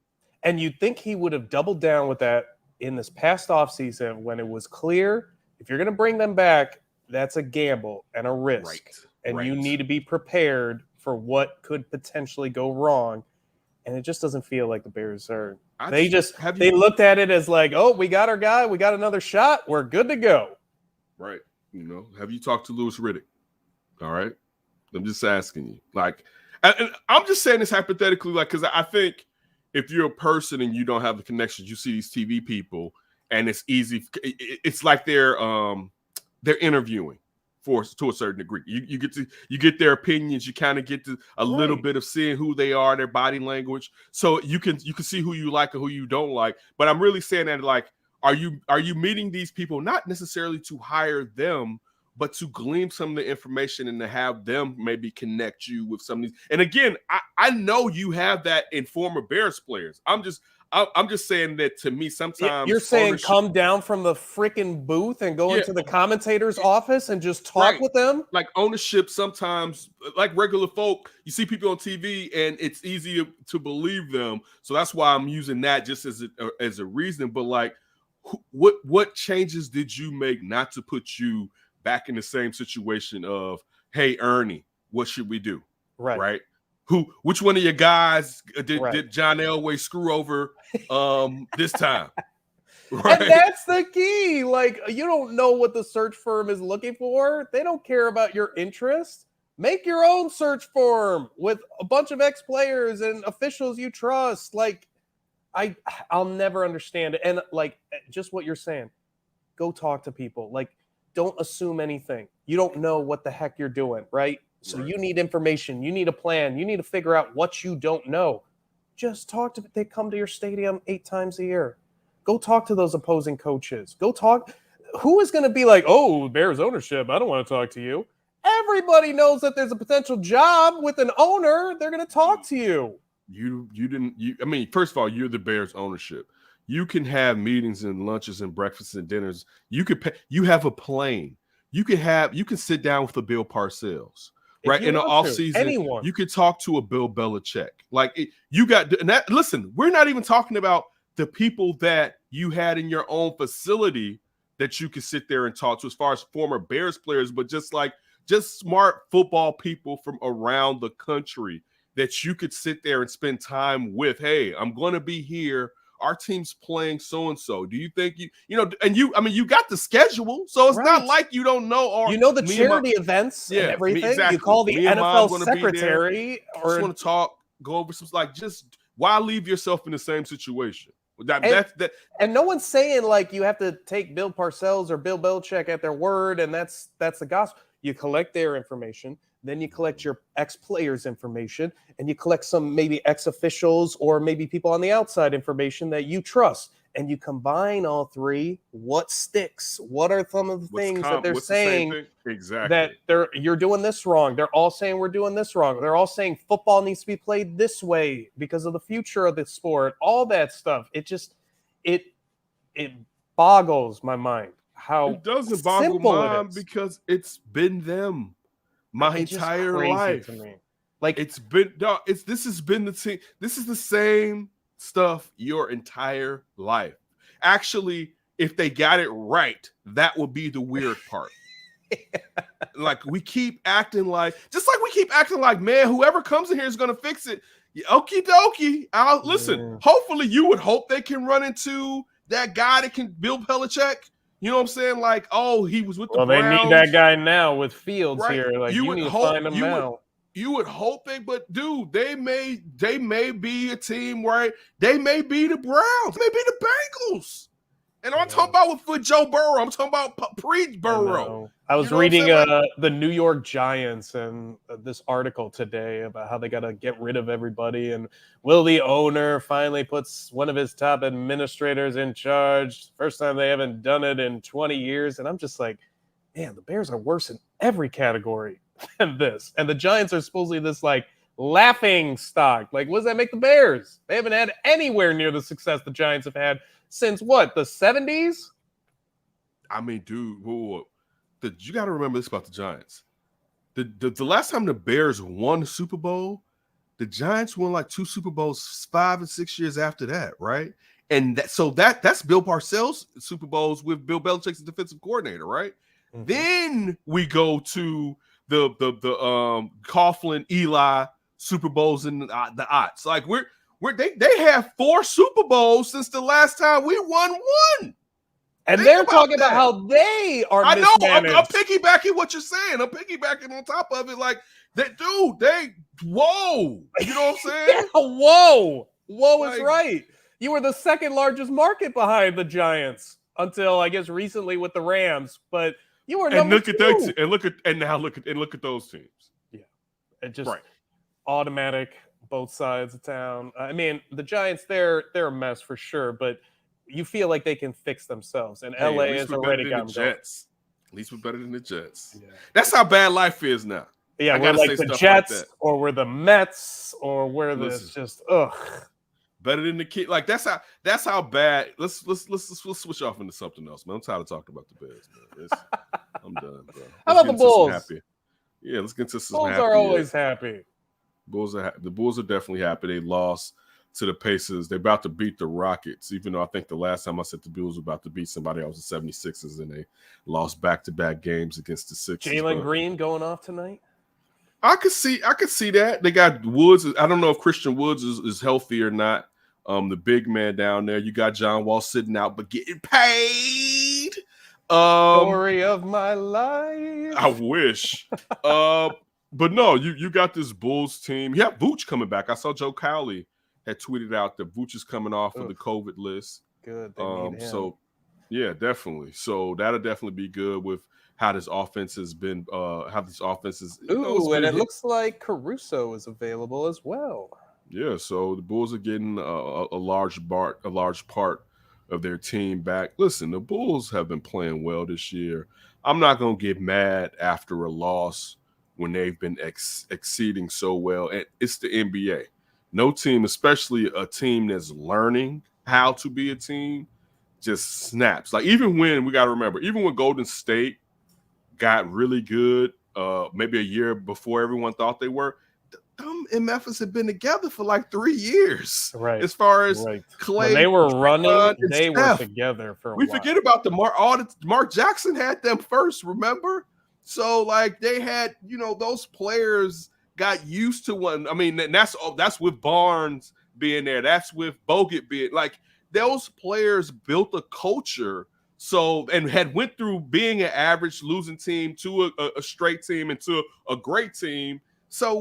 And you'd think he would have doubled down with that in this past offseason, when it was clear, if you're going to bring them back, that's a gamble and a risk. And you need to be prepared for what could potentially go wrong. And it just doesn't feel like the Bears are. They looked at it as like, oh, we got our guy. We got another shot. We're good to go. Right. Have you talked to Louis Riddick? All right. I'm just asking you. Like, and I'm just saying this hypothetically, like, because I think if you're a person and you don't have the connections, you see these TV people and it's easy. It's like they're interviewing to a certain degree. You get their opinions. You kind of get to a little bit of seeing who they are, their body language. So you can see who you like and who you don't like. But I'm really saying that, like, are you meeting these people not necessarily to hire them, but to glean some of the information and to have them maybe connect you with some of these. And again, I know you have that in former Bears players. I'm just saying that to me sometimes you're saying come down from the freaking booth and go into the commentator's office and just talk with them. Like ownership, sometimes like regular folk, you see people on TV and it's easy to believe them. So that's why I'm using that just as a reason. But like, what changes did you make not to put you back in the same situation of, hey, Ernie, what should we do? Right. Which one of your guys did John Elway screw over this time? Right. And that's the key. Like, you don't know what the search firm is looking for. They don't care about your interests. Make your own search firm with a bunch of ex-players and officials you trust. Like, I'll never understand it. And like, just what you're saying, go talk to people. Like, don't assume anything. You don't know what the heck you're doing, right? So you need information. You need a plan. You need to figure out what you don't know. Just talk to. They come to your stadium 8 times a year. Go talk to those opposing coaches. Go talk. Who is going to be like, oh, Bears ownership, I don't want to talk to you. Everybody knows that there's a potential job with an owner. They're going to talk to you. I mean, first of all, you're the Bears ownership. You can have meetings and lunches and breakfasts and dinners. You have a plane. You can sit down with a Bill Parcells, right? In the off season, you could talk to a Bill Belichick. Like listen, we're not even talking about the people that you had in your own facility that you could sit there and talk to as far as former Bears players, but just smart football people from around the country that you could sit there and spend time with. Hey, I'm going to be here. Our team's playing so-and-so. Do you think you got the schedule, so it's not like you don't know. Or the charity events and everything. Exactly. You call the NFL secretary. Or just want to talk, go over some, like, just why leave yourself in the same situation? And no one's saying like you have to take Bill Parcells or Bill Belichick at their word, and that's the gospel. You collect their information. Then you collect your ex-players' information, and you collect some maybe ex-officials or maybe people on the outside information that you trust. And you combine all three. What sticks? What are some of the things that they're saying that you're doing this wrong? They're all saying we're doing this wrong. They're all saying football needs to be played this way because of the future of the sport. All that stuff. It just it boggles my mind how it doesn't boggle mine because it's been them. My entire life. To me. Like this has been the team. This is the same stuff your entire life. Actually, if they got it right, that would be the weird part. Like we keep acting like, man, whoever comes in here is gonna fix it. Okie dokie. Listen, hopefully you would hope they can run into that guy that can Bill Belichick. You know what I'm saying? Like, oh, he was with the Browns. They need that guy now with Fields here. Like, you need to find him now. You would hope but dude, they may be a team where they may be the Browns, they may be the Bengals. And I'm talking about with Joe Burrow. I'm talking about pre-Burrow. I was reading the New York Giants and this article today about how they got to get rid of everybody. And will the owner finally puts one of his top administrators in charge? First time they haven't done it in 20 years. And I'm just like, man, the Bears are worse in every category than this. And the Giants are supposedly this like laughing stock. Like, what does that make the Bears? They haven't had anywhere near the success the Giants have had since what, the 70s? I mean, dude, you got to remember this about the Giants. The last time the Bears won the Super Bowl, the Giants won like 2 Super Bowls 5 and 6 years after that, right? And that's Bill Parcells Super Bowls with Bill Belichick's defensive coordinator, right? Mm-hmm. Then we go to the Coughlin Eli Super Bowls in the odds. Like they have 4 Super Bowls since the last time we won one. And they're talking about how they are mismanaged. I know. I'm piggybacking what you're saying. I'm piggybacking on top of it. Like, whoa. You know what I'm saying? Yeah, whoa. Whoa is right. You were the second largest market behind the Giants until, I guess, recently with the Rams. But you were number 2. Look at those teams. Yeah. It just automatic, both sides of town. I mean, the Giants, they're a mess for sure, but you feel like they can fix themselves, and LA has already gotten the Jets. At least we're better than the Jets. Yeah. That's how bad life is now. Yeah, we're like the Jets, or we're the Mets, or we're just better than the kid. Like that's how bad. Let's switch off into something else, man. I'm tired of talking about the Bears, man. I'm done, bro. How about the Bulls? Yeah, let's get to some Bulls happy. Are always happy. The Bulls are definitely happy. They lost to the Pacers. They're about to beat the Rockets, even though I think the last time I said the Bulls were about to beat somebody, I was the 76ers, and they lost back-to-back games against the Sixers. Jalen Green going off tonight? I could see that. They got Woods. I don't know if Christian Woods is healthy or not. The big man down there. You got John Wall sitting out but getting paid. Story of my life. I wish. But no, you got this Bulls team. You have Vooch coming back. I saw Joe Cowley had tweeted out that Vooch is coming off of the COVID list. Good. They need him. So, yeah, definitely. So that'll definitely be good with how this offense has been. How this offense is. And it looks like Caruso is available as well. Yeah. So the Bulls are getting a large part of their team back. Listen, the Bulls have been playing well this year. I'm not gonna get mad after a loss when they've been exceeding so well. And it's the NBA. No team, especially a team that's learning how to be a team, just snaps. Like even when Golden State got really good, maybe a year before everyone thought they were, them and Memphis had been together for like 3 years. Right. As far as Clay, when they were running, they were together for a while. We forget about Mark Jackson had them first, remember? So like they had, those players got used to one. I mean, that's with Barnes being there. That's with Bogut being like those players built a culture. So and had went through being an average losing team to a straight team and to a great team. So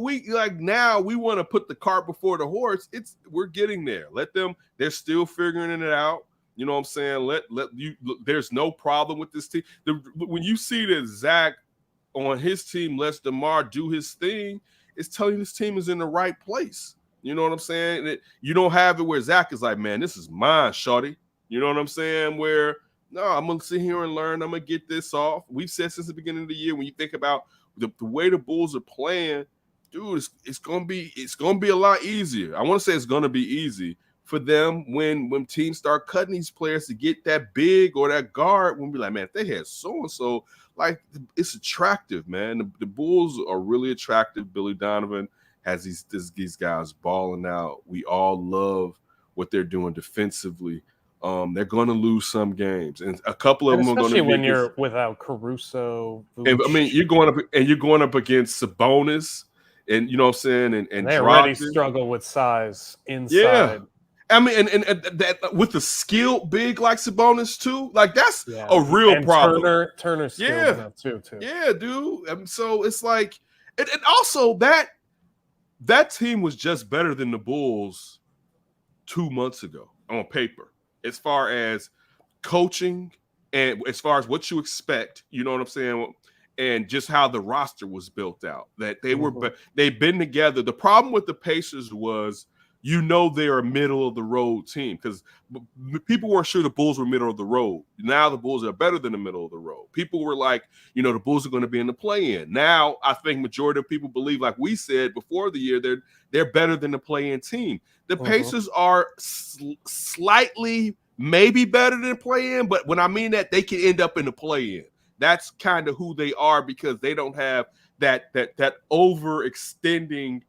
now we want to put the cart before the horse. We're getting there. Let them. They're still figuring it out. You know what I'm saying? There's no problem with this team. When you see that Zach on his team lets DeMar do his thing, it's telling you this team is in the right place. You know what I'm saying? You don't have it where Zach is like, man, this is mine, shorty. You know what I'm saying? Where, no, I'm going to sit here and learn. I'm going to get this off. We've said since the beginning of the year, when you think about the way the Bulls are playing, dude, it's going to be a lot easier. I want to say it's going to be easy for them when teams start cutting these players to get that big or that guard. We'll be like, man, if they had so-and-so, like, it's attractive, man. The Bulls are really attractive. Billy Donovan has these guys balling out. We all love what they're doing defensively. They're going to lose some games, and a couple of them are going to be. Especially when you're without Caruso. And, I mean, you're going up against Sabonis, and you know what I'm saying, and they already struggle with size inside. Yeah. I mean, and that with the skilled big like Sabonis too, like that's a real problem. Turner's skilled enough too. Yeah, dude. So it's like, and also that team was just better than the Bulls 2 months ago on paper, as far as coaching and as far as what you expect. You know what I'm saying? And just how the roster was built out. That they've been together. The problem with the Pacers was, they're a middle of the road team because people weren't sure the Bulls were middle of the road. Now the Bulls are better than the middle of the road. People were like, the Bulls are going to be in the play-in. Now I think majority of people believe, like we said before the year, they're better than the play-in team. The Pacers are slightly maybe better than play-in, but when I mean that, they can end up in the play-in. That's kind of who they are because they don't have that overextending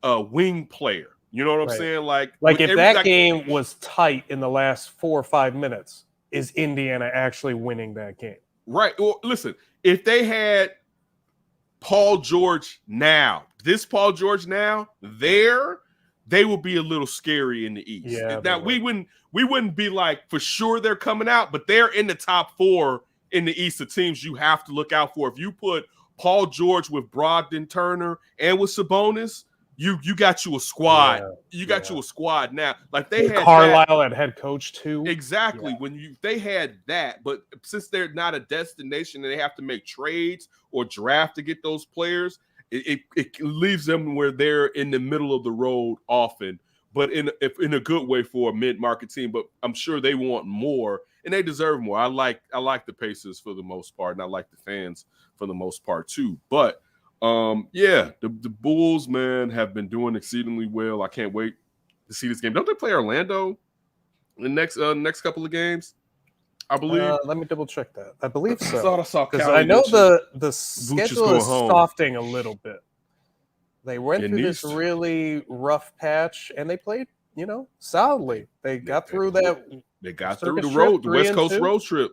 wing player. You know what I'm Right. saying? Like if that game was tight in the last 4 or 5 minutes, is Indiana actually winning that game? Right. Well, listen, if they had Paul George now, they would be a little scary in the East. Yeah. Now we wouldn't be like for sure they're coming out, but they're in the top 4 in the East of teams you have to look out for. If you put Paul George with Brogdon, Turner, and with Sabonis, you got you a squad. You got you a squad now. Like they had Carlisle at head coach too. Exactly. When they had that, but since they're not a destination and they have to make trades or draft to get those players, it leaves them where they're in the middle of the road often, but in a good way for a mid-market team. But I'm sure they want more and they deserve more. I like the Pacers for the most part, and I like the fans for the most part too. But the Bulls, man, have been doing exceedingly well. I can't wait to see this game. Don't they play Orlando the next couple of games? I believe. Let me double check that. I believe so. I saw because I know the schedule is softening a little bit. They went through this really rough patch, and they played, solidly. They got through that. They got through the West Coast road trip.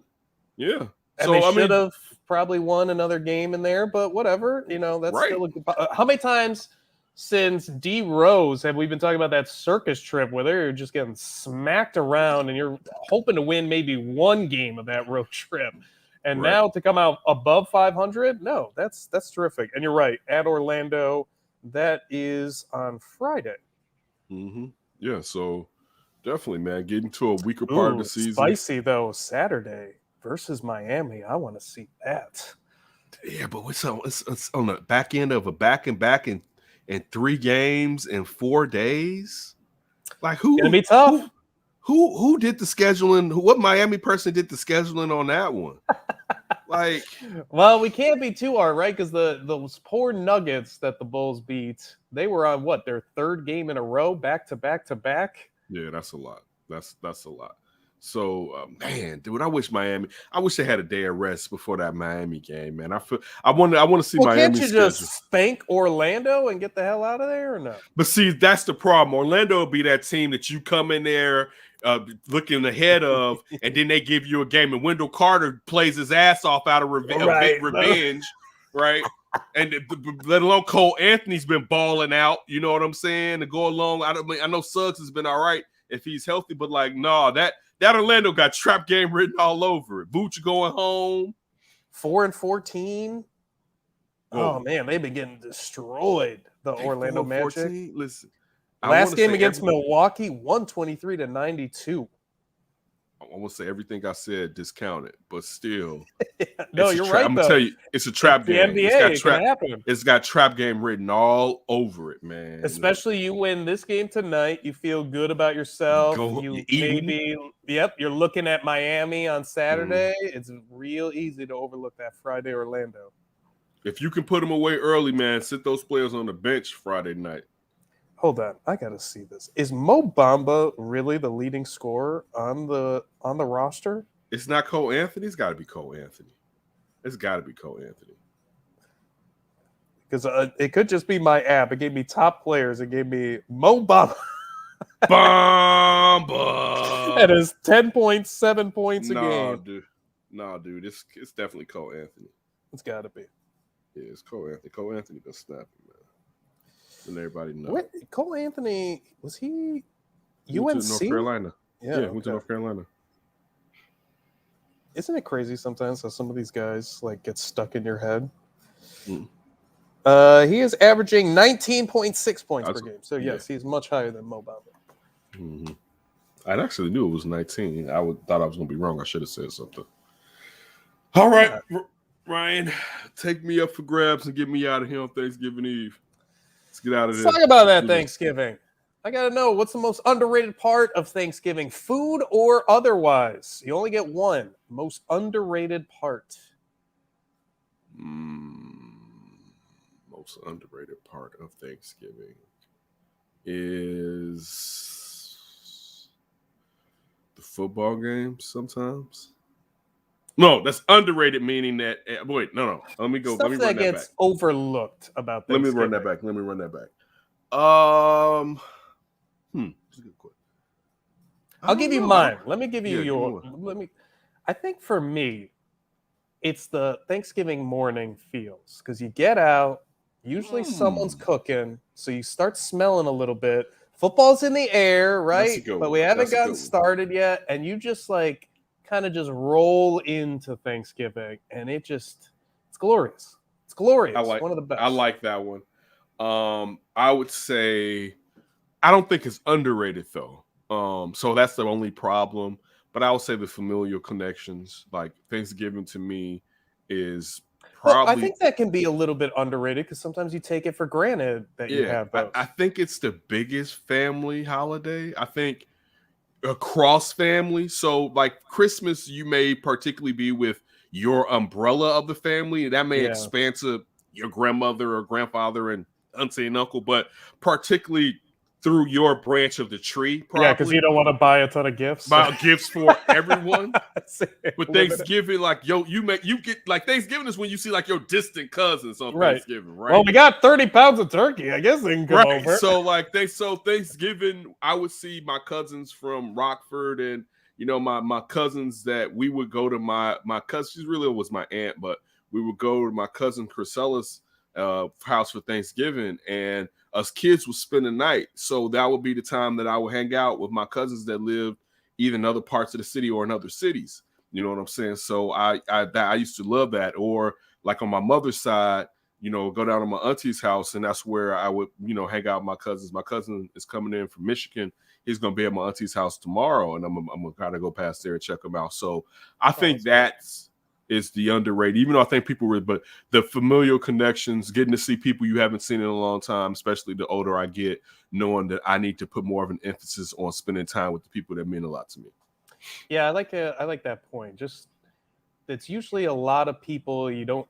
Yeah. And they should have probably won another game in there, but whatever. That's still a good. How many times since D Rose have we been talking about that circus trip where they're just getting smacked around and you're hoping to win maybe one game of that road trip? And now to come out above 500, no, that's terrific. And you're right, at Orlando, that is on Friday. Mm-hmm. Yeah, so definitely, man, getting to a weaker part of the season. Spicy though, Saturday versus Miami. I want to see that. Yeah, but it's on the back end of a back-and-back and 3 games in 4 days. Like who? Gonna be tough. Who did the scheduling? What Miami person did the scheduling on that one? Like, well, we can't be too hard, right? Because those poor Nuggets that the Bulls beat, they were on their 3rd game in a row, back to back to back. Yeah, that's a lot. That's a lot. So, man, dude, I wish they had a day of rest before that Miami game, man. I want to see Miami. Can't you just spank Orlando and get the hell out of there, or no? But see, that's the problem. Orlando will be that team that you come in there looking ahead of, and then they give you a game, and Wendell Carter plays his ass off out of revenge, right? And let alone Cole Anthony's been balling out. You know what I'm saying? To go along, I know Suggs has been all right if he's healthy, but like, no, that Orlando got trap game written all over it. Vooch going home. 4-14. Oh man, they've been getting destroyed. The Orlando Magic. Listen, last game against Milwaukee, 123-92. I want to say everything I said discounted, but still. No, you're right. I'm gonna tell you, it's a trap game. The NBA, it's got trap game written all over it, man. Especially you win this game tonight, you feel good about yourself. You're looking at Miami on Saturday. It's real easy to overlook that Friday Orlando. If you can put them away early, man, sit those players on the bench Friday night. Hold on, I gotta see this. Is Mo Bamba really the leading scorer on the roster? It's not Cole Anthony. It's got to be Cole Anthony. Because it could just be my app. It gave me top players. It gave me Mo Bamba. Bamba. That is 10.7 points a game. Dude. It's definitely Cole Anthony. It's got to be. Yeah, it's Cole Anthony. Cole Anthony been snapping, man. And everybody knows. Wait, Cole Anthony, was he UNC? North Carolina. Yeah, went to North Carolina. Isn't it crazy sometimes how some of these guys get stuck in your head? Mm. He is averaging 19.6 points per game. So yes, he's much higher than Mo Bamba. Mm-hmm. I actually knew it was 19. Thought I was going to be wrong. I should have said something. All right, Ryan, take me up for grabs and get me out of here on Thanksgiving Eve. Let's get out of there. Let's talk about that Thanksgiving. I got to know, what's the most underrated part of Thanksgiving, food or otherwise? You only get one. Most underrated part. Most underrated part of Thanksgiving is the football game sometimes. No, that's underrated, meaning that wait, no. Let me go. Stuff let me run that gets back. overlooked about Let me Thanksgiving. run that back. That's a good question. I'll give you mine. Let me give you your. I think for me, it's the Thanksgiving morning feels because you get out. Usually someone's cooking, so you start smelling a little bit. Football's in the air, right? But we haven't gotten started yet, and you just like kind of just roll into Thanksgiving, and it's glorious. It's glorious. One of the best. I like that one. I would say I don't think it's underrated though. So that's the only problem. But I would say the familial connections, like Thanksgiving to me is probably. Well, I think that can be a little bit underrated because sometimes you take it for granted that you have those. I think it's the biggest family holiday. I think across family. So like Christmas, you may particularly be with your umbrella of the family, and that may expand to your grandmother or grandfather and auntie and uncle, but particularly through your branch of the tree, probably. Yeah, because you don't want to buy a ton of gifts. Buy gifts for everyone. But Thanksgiving, like you get like Thanksgiving is when you see like your distant cousins on Thanksgiving, right? Well, we got 30 pounds of turkey. I guess they can come over. So Thanksgiving, I would see my cousins from Rockford and my cousins that we would go to my cousin. She really was my aunt, but we would go to my cousin Crisella's house for Thanksgiving, and us kids would spend the night. So that would be the time that I would hang out with my cousins that lived either in other parts of the city or in other cities. You know what I'm saying? So I used to love that. Or like on my mother's side, go down to my auntie's house, and that's where I would, hang out with my cousins. My cousin is coming in from Michigan. He's going to be at my auntie's house tomorrow, and I'm going to kind of go past there and check him out. So I think that's the underrated, even though I think people were, but the familial connections, getting to see people you haven't seen in a long time, especially the older I get, knowing that I need to put more of an emphasis on spending time with the people that mean a lot to me. Yeah, I like that point. Just it's usually a lot of people you don't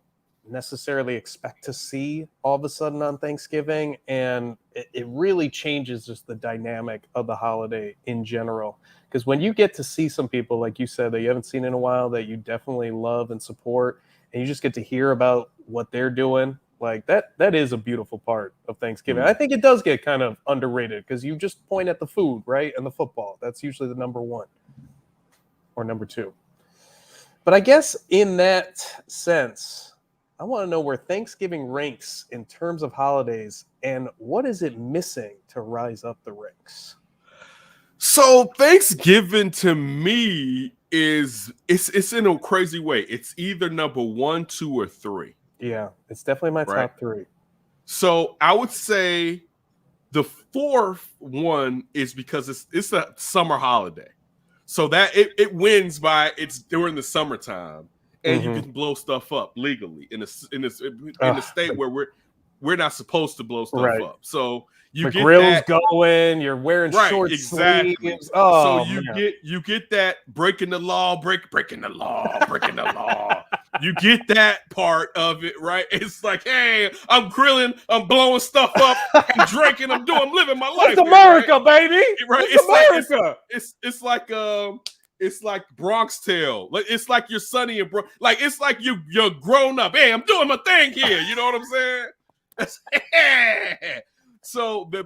necessarily expect to see all of a sudden on Thanksgiving, and it really changes just the dynamic of the holiday in general. Because when you get to see some people, like you said, that you haven't seen in a while, that you definitely love and support, and you just get to hear about what they're doing, like that is a beautiful part of Thanksgiving. I think it does get kind of underrated because you just point at the food, right? And the football. That's usually the number one or number two. But I guess in that sense, I want to know where Thanksgiving ranks in terms of holidays, and what is it missing to rise up the ranks? So Thanksgiving to me is it's in a crazy way. It's either number 1, 2, or 3. Yeah, it's definitely my top 3. So I would say the 4th one is because it's a summer holiday. So that it wins by it's during the summertime, and you can blow stuff up legally in the state where we're not supposed to blow stuff up. So you get grills that going, you're wearing short sleeves. Oh, so you get that breaking the law, breaking the law. You get that part of it, right? It's like, hey, I'm grilling, I'm blowing stuff up, I'm drinking, I'm living my life. It's America, baby. Right? It's America. It's like Bronx Tale. Like it's like you're Sonny and like it's like you're grown up. Hey, I'm doing my thing here. You know what I'm saying? So that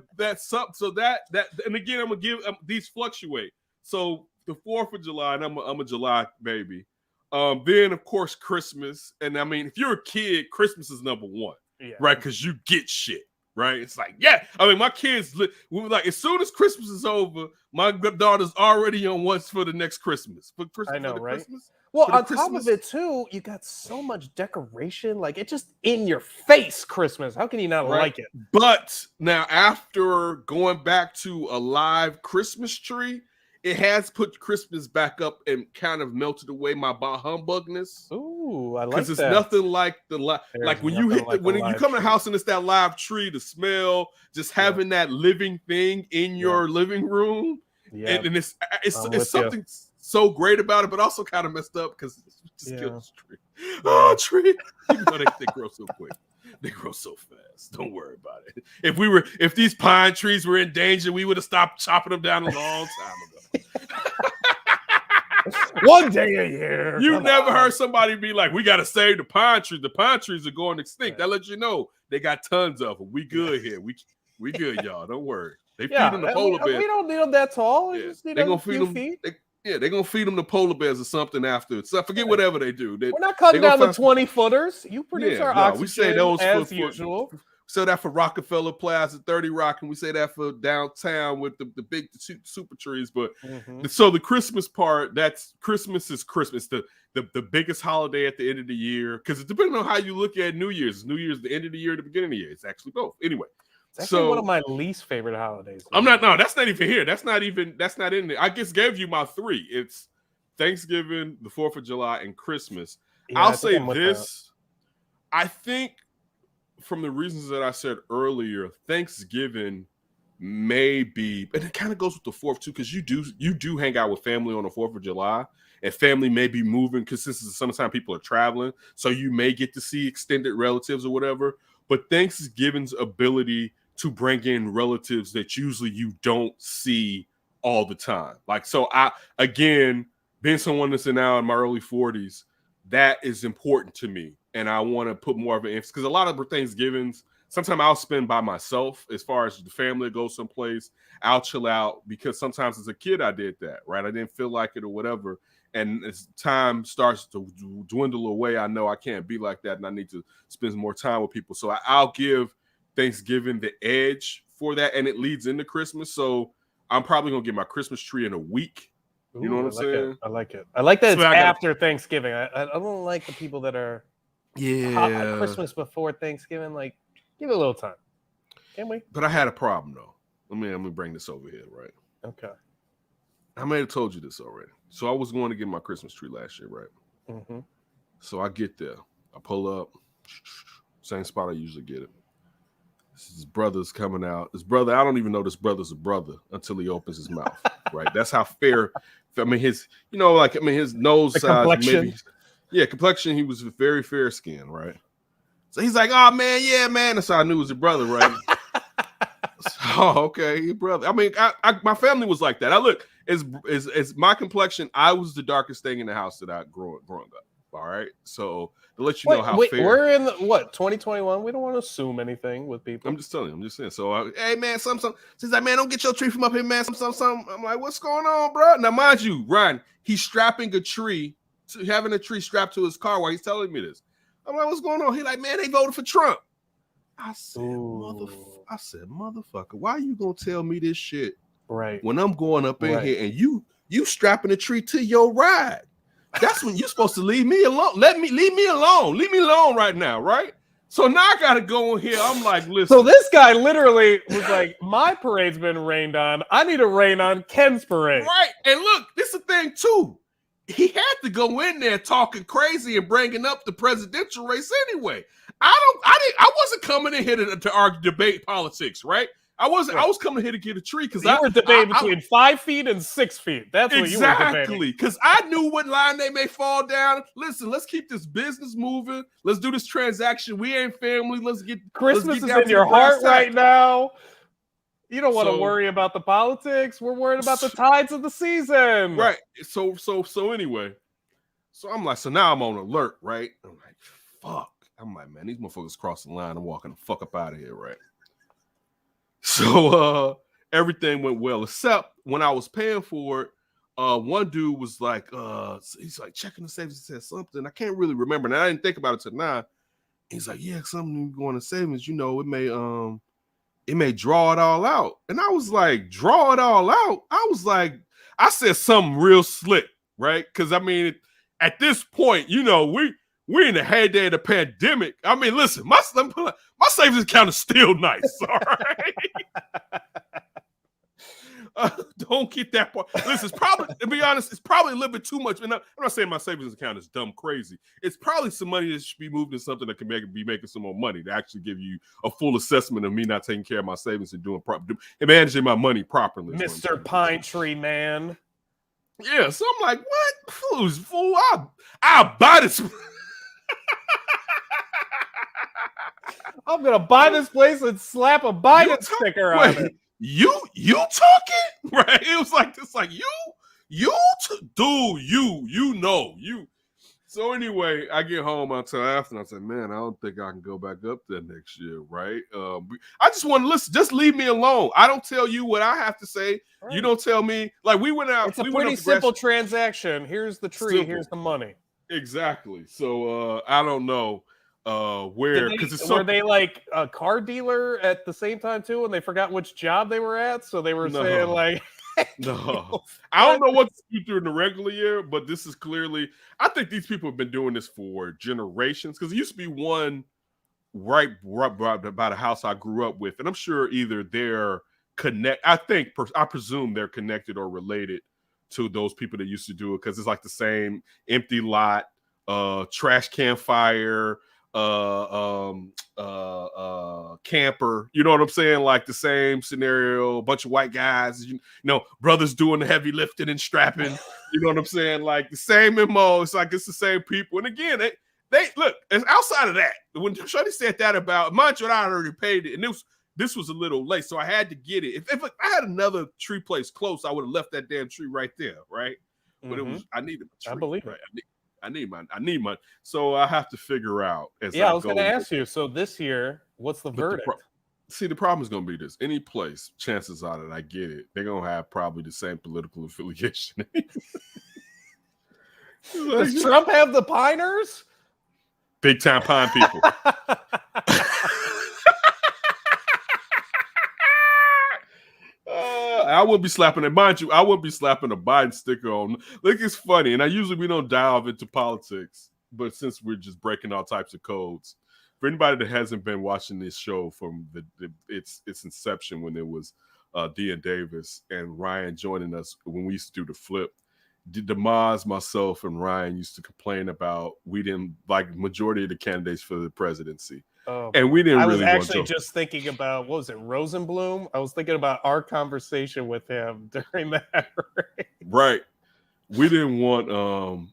and again, I'm gonna give these fluctuate. So the 4th of July, and I'm a July baby. Then of course Christmas, and I mean if you're a kid, Christmas is number 1, right? Because you get shit, right? It's like I mean my kids, we were like as soon as Christmas is over, my daughter's already on what's for the next Christmas. I know, right? Christmas. Well, on top of it too, you got so much decoration, like it's just in your face Christmas. How can you not like it? But now after going back to a live Christmas tree, it has put Christmas back up and kind of melted away my bah humbugness. Ooh, I like that. Because it's nothing like when you you come in the house and it's that live tree, the smell, just having that living thing in your living room. Yeah. And it's something so great about it, but also kind of messed up because it just kills the tree. Oh, tree. They grow so quick. They grow so fast. Don't worry about it. If these pine trees were in danger, we would have stopped chopping them down a long time ago. One day a year. You've never heard somebody be like, we got to save the pine trees. The pine trees are going extinct. That lets you know they got tons of them. We good here. We good, y'all. Don't worry. They feed them the polar bears. We don't need them that tall. Yeah. Just need They're a gonna feed few them. feet. They're gonna feed them the polar bears or something after. So I forget whatever they do. We're not cutting down the 20-footers. You produce our oxygen we say those as usual. We say that for Rockefeller Plaza, 30 Rock, and we say that for downtown with the big super trees. But so the Christmas part, Christmas is Christmas. The biggest holiday at the end of the year, because depending on how you look at New Year's the end of the year, the beginning of the year. It's actually both. Anyway. It's actually one of my least favorite holidays. That's not even here. That's not in there. I just gave you my 3. It's Thanksgiving, the 4th of July, and Christmas. Yeah, I'll say this. I think from the reasons that I said earlier, Thanksgiving may be, and it kind of goes with the 4th too, because you do hang out with family on the 4th of July, and family may be moving because this is sometimes people are traveling, so you may get to see extended relatives or whatever. But Thanksgiving's ability to bring in relatives that usually you don't see all the time. Like, so again, being someone that's now in my early 40s, that is important to me. And I want to put more of an emphasis, because a lot of Thanksgivings, sometimes I'll spend by myself as far as the family goes someplace. I'll chill out, because sometimes as a kid, I did that, right? I didn't feel like it or whatever. And as time starts to dwindle away, I know I can't be like that, and I need to spend more time with people. So I'll give Thanksgiving the edge for that, and it leads into Christmas. So I'm probably gonna get my Christmas tree in a week. You know what I'm saying? I like it. I like that it's after Thanksgiving. I don't like the people that are Christmas before Thanksgiving. Like, give it a little time. Can we? But I had a problem though. Let me bring this over here, right? Okay. I may have told you this already. So I was going to get my Christmas tree last year, right? Mm-hmm. So I get there. I pull up. Same spot I usually get it. His brother's coming out. His brother, I don't even know this brother's a brother until he opens his mouth, right? That's how fair. I mean, his nose size, complexion. Maybe. Complexion, he was very fair skin, right? So he's like, oh, man, yeah, man. That's how I knew it was your brother, right? Oh, okay, your brother. I mean, my family was like that. I look, as my complexion, I was the darkest thing in the house that I growing up. All right, so to let you know how fair. We're in 2021. We don't want to assume anything with people. I'm just telling you. I'm just saying. So, hey man, some. She's like, man, don't get your tree from up here, man. Some. I'm like, what's going on, bro? Now, mind you, Ryan, he's strapping a tree, having a tree strapped to his car while he's telling me this. I'm like, what's going on? He's like, man, they voted for Trump. I said, motherfucker, why are you gonna tell me this shit? Right. When I'm going up in here and you strapping a tree to your ride. That's when you're supposed to leave me alone. Leave me alone. Leave me alone right now, right? So now I gotta go in here. I'm like, listen. So this guy literally was like, my parade's been rained on. I need to rain on Ken's parade. Right. And look, this is the thing too. He had to go in there talking crazy and bringing up the presidential race anyway. I wasn't coming in here to argue, debate politics, right? I wasn't. Right. I was coming here to get a tree because you were debating between 5 feet and 6 feet. That's what you were debating. Exactly, because I knew what line they may fall down. Listen, let's keep this business moving. Let's do this transaction. We ain't family. Let's get Christmas is in your heart right now. You don't want to worry about the politics. We're worried about the tides of the season. Right. So anyway, so I'm like, so now I'm on alert, right? I'm like, fuck. I'm like, man, these motherfuckers crossing the line. I'm walking the fuck up out of here, right? So everything went well, except when I was paying for it, one dude was like, he's like checking the savings, he said something. I can't really remember. And I didn't think about it till now. He's like, yeah, something going to savings, you know, it may draw it all out. And I was like, draw it all out. I said something real slick, right? Because I mean, at this point, you know, we're in the heyday of the pandemic. I mean, listen, my savings account is still nice, all right? Don't get that part. Listen, it's probably, to be honest, it's probably a little bit too much. And I'm not saying my savings account is dumb crazy. It's probably some money that should be moved to something that can be making some more money to actually give you a full assessment of me not taking care of my savings and and managing my money properly. Mr. Pine Tree Man. Yeah, so I'm like, what? Fool, I'll buy this. I'm gonna buy this place and slap a Biden sticker on it. You talking? Right? It was like this, like you know. So anyway, I get home, I tell Afton, I said, man, I don't think I can go back up there next year, right? I just want to listen. Just leave me alone. I don't tell you what I have to say. Right. You don't tell me. Like we went out. It's a we pretty went up simple transaction. Here's the tree. Simple. Here's the money. Exactly. So I don't know where, because it's so. Were they like a car dealer at the same time too, and they forgot which job they were at? So they were saying like, no, I don't know what to do during the regular year, but this is clearly. I think these people have been doing this for generations because it used to be one right by the house I grew up with, and I'm sure either they're I presume they're connected or related to those people that used to do it because it's like the same empty lot, trash can fire, camper, you know what I'm saying? Like the same scenario, a bunch of white guys, you know, brothers doing the heavy lifting and strapping, you know what I'm saying? Like the same MO. It's like it's the same people. And again, they look, it's outside of that. When Shorty said that about mind you, I already paid it, and this was a little late, so I had to get it. If I had another tree place close, I would have left that damn tree right there, right? But it was I needed a tree. I believe right? it. I need my. So I have to figure out. I was going to ask you. So this year, what's the verdict? The problem is going to be this: any place, chances are that I get it, they're going to have probably the same political affiliation. Does Trump have the Piners? Big time pine people. I would be slapping it. Mind you, I would be slapping a Biden sticker on. Look, it's funny. And we don't dive into politics, but since we're just breaking all types of codes, for anybody that hasn't been watching this show from its inception when it was Dean Davis and Ryan joining us when we used to do the flip, Demaz, myself, and Ryan used to complain about we didn't like majority of the candidates for the presidency. And we didn't really I was actually just thinking about, what was it, Rosenblum? I was thinking about our conversation with him during that race. Right. We didn't want Joe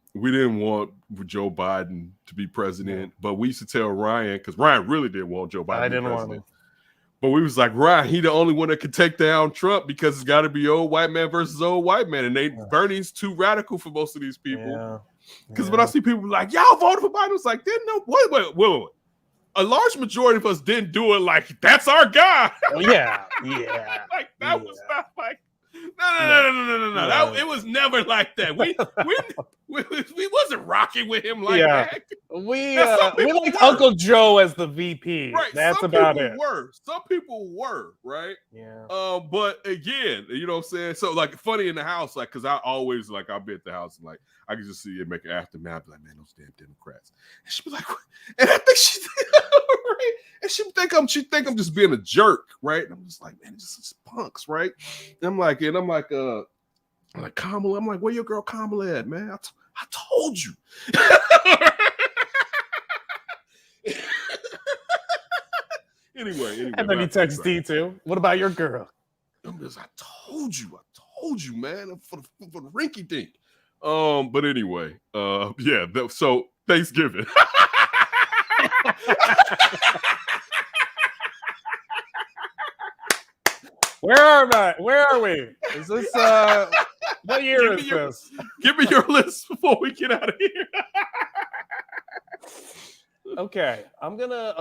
Biden to be president, but we used to tell Ryan, because Ryan really didn't want Joe Biden to be president. But we was like, Ryan, he the only one that could take down Trump because it's got to be old white man versus old white man. And Bernie's too radical for most of these people. Because when I see people like, y'all voted for Biden, it's like, didn't know. Wait. A large majority of us didn't do it like, that's our guy. Yeah. Like, that was not like, no. It was never like that. We wasn't rocking with him like that. We liked Uncle Joe as the VP. Right. That's about it. Some people were, right? Yeah. But again, you know what I'm saying? So like funny in the house, like, cause I always like I'll be at the house and like I can just see it make an aftermath. I'll be like, man, those damn Democrats. And she'd be like, what? And I think she right? And she think I'm just being a jerk, right? And I'm just like, man, it's just punks, right? And I'm like, Kamala, I'm like, where your girl Kamala at, man? I told you. Anyway. And then he texts D2. What about your girl? I told you, man, for the rinky dink. But anyway, so Thanksgiving. Where are we? Is this what year is this? Give me your list before we get out of here. Okay, I'm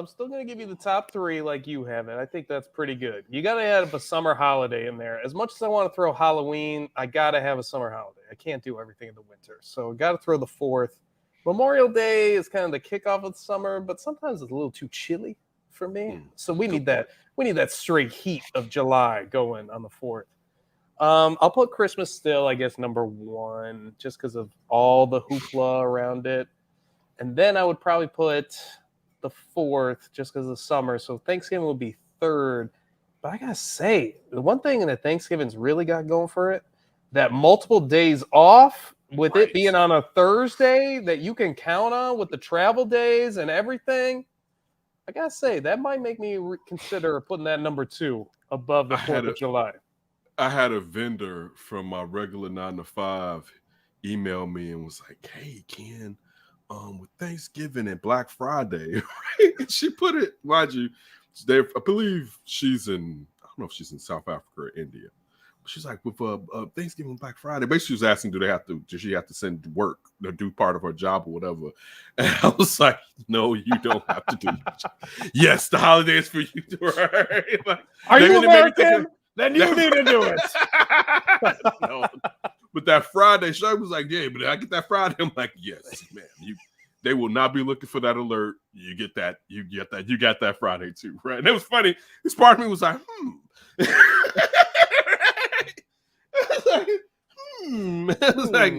still gonna give you the top 3 like you have it. I think that's pretty good. You gotta have a summer holiday in there. As much as I want to throw Halloween, I gotta have a summer holiday. I can't do everything in the winter, so gotta throw the 4th. Memorial Day is kind of the kickoff of the summer, but sometimes it's a little too chilly for me. So we need that. We need that straight heat of July going on the 4th. I'll put Christmas still, I guess, number 1, just because of all the hoopla around it. And then I would probably put the 4th just because of the summer. So Thanksgiving would be 3rd. But I got to say, the one thing that Thanksgiving's really got going for it, that multiple days off with it being on a Thursday that you can count on with the travel days and everything. I got to say, that might make me consider putting that number 2 above the 4th of July. I had a vendor from my regular 9-to-5 email me and was like, hey, Ken, with Thanksgiving and Black Friday, right? And she put it, mind you, I believe she's in, I don't know if she's in South Africa or India. she's like, with Thanksgiving, Black Friday. Basically, she was asking, does she have to send work to do part of her job or whatever? And I was like, no, you don't have to do your job. Yes, the holiday is for you to work. Like, are you American? Then you need to do it. No. But that Friday, she was like, yeah, but I get that Friday. I'm like, yes, man. They will not be looking for that alert. You get that. You got that Friday too, right? And it was funny. This part of me was like, It was like,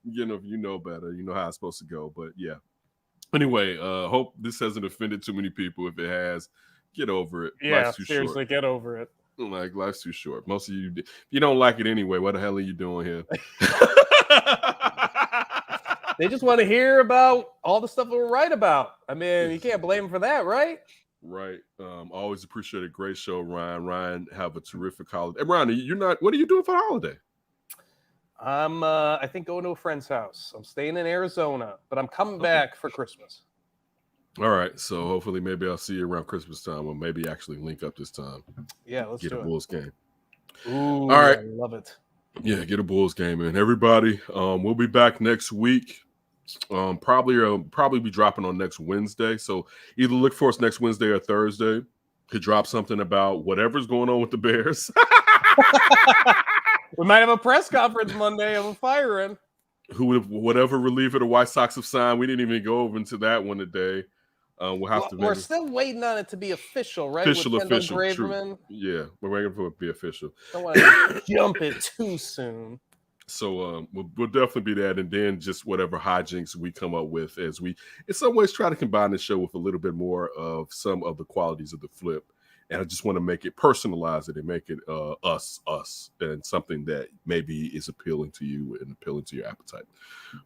you know better. You know how it's supposed to go. But yeah. Anyway, hope this hasn't offended too many people. If it has, get over it. Yeah, Life's too seriously, short. get over it. Like, life's too short. Most of you, if you don't like it anyway, what the hell are you doing here? They just want to hear about all the stuff we're right about. I mean, you can't blame them for that, right? Right. Always appreciate a great show, Ryan. Ryan, have a terrific holiday. Hey, Ryan, what are you doing for the holiday? I'm I think going to a friend's house. I'm staying in Arizona, but I'm coming back for Christmas. All right. So hopefully maybe I'll see you around Christmas time, or maybe actually link up this time. Yeah, let's get do a it. Bulls game. Ooh, all right. I love it. Yeah, get a Bulls game in. Everybody, we'll be back next week. Probably be dropping on next Wednesday. So either look for us next Wednesday or Thursday to drop something about whatever's going on with the Bears. We might have a press conference Monday of a firing. Whatever reliever the White Sox have signed. We didn't even go over into that one today. We'll have to. We're still waiting on it to be official, right? Official. True. Yeah, we're waiting for it to be official. Don't want to jump it too soon. So we'll definitely be that, and then just whatever hijinks we come up with as we, in some ways, try to combine the show with a little bit more of some of the qualities of the flip. And I just want to make it, personalize it, and make it us, and something that maybe is appealing to you and appealing to your appetite.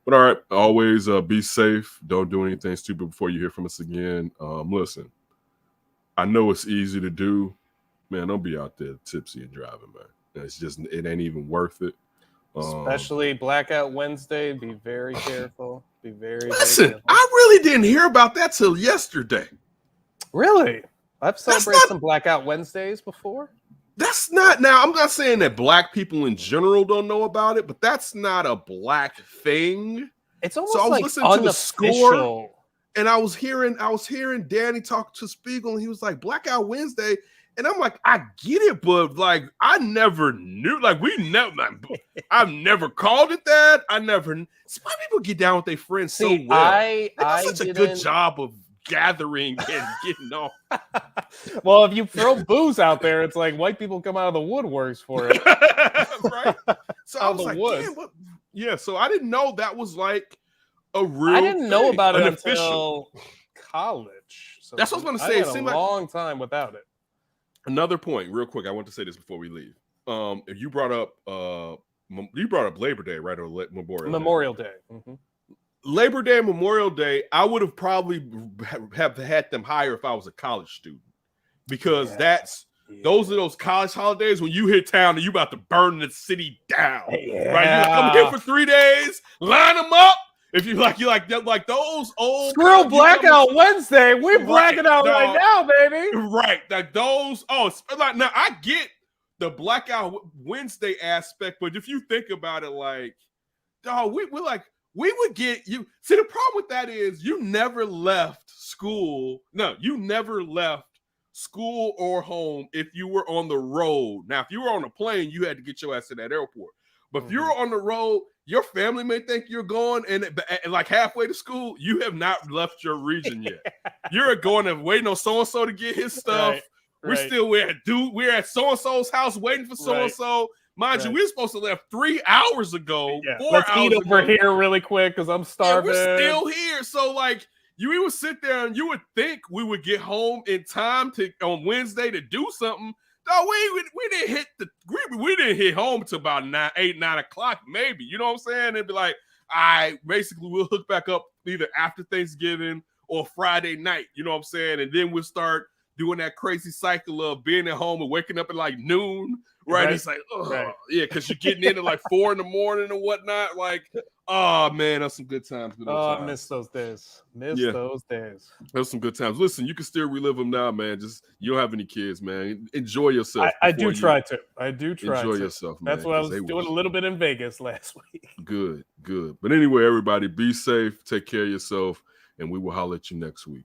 But all right, always be safe. Don't do anything stupid before you hear from us again. Listen, I know it's easy to do. Man, don't be out there tipsy and driving, man. It's just, it ain't even worth it. Especially Blackout Wednesday. Be very careful. Be very Listen, careful. I really didn't hear about that till yesterday. Really? I've celebrated some Blackout Wednesdays before. That's not, now I'm not saying that black people in general don't know about it, but that's not a black thing. It's almost so I was like listening to the score, and I was hearing Danny talk to Spiegel, and he was like, Blackout Wednesday. And I'm like, I get it, but like, I never knew. Like, I've never called it that. It's why people get down with their friends so well. They do such a good job of gathering and getting off. Well, if you throw booze out there, it's like white people come out of the woodworks for it. Right? So I was like, damn, yeah. So I didn't know that was like a real I didn't know about it until college. So that's what I was going to say. It seemed a long time without it. Another point, real quick. I want to say this before we leave. If you brought up Labor Day, right, or Memorial Day. Mm-hmm. Labor Day and Memorial Day, I would have probably have had them higher if I was a college student, because those are those college holidays when you hit town and you about to burn the city down. Yeah. Right, you come here for 3 days, line them up. If you like those old screw Blackout Wednesday, we're blacking out right now, baby. Right, like those. Oh, like now I get the Blackout Wednesday aspect, but if you think about it, like, dog, we would get you. See, the problem with that is you never left school. No, you never left school or home if you were on the road. Now, if you were on a plane, you had to get your ass to that airport. But if you're on the road, your family may think you're going, and like halfway to school, you have not left your region yet. You're going and waiting on so-and-so to get his stuff. Right. We're at so-and-so's house waiting for so-and-so. Mind you, we were supposed to left 3 hours ago. Yeah. Let's eat over here really quick because I'm starving. Yeah, we're still here. So like, you would sit there and you would think we would get home in time on Wednesday to do something. No, we didn't hit home till about 9 o'clock, maybe. You know what I'm saying? It'd be like, basically we'll hook back up either after Thanksgiving or Friday night. You know what I'm saying? And then we'll start doing that crazy cycle of being at home and waking up at like noon. Right? It's like, yeah, because you're getting in at like 4 a.m. and whatnot. Like, Oh man, that's some good times. Good old Oh, I times. miss those days. Miss Yeah. those days. That's some good times. Listen, you can still relive them now, man. Just you don't have any kids, man. Enjoy yourself. I before do you try to. I do try enjoy to. yourself, man. That's what I Because was they doing was a little bit in Vegas last week. good. But anyway, everybody, be safe. Take care of yourself, and we will holler at you next week.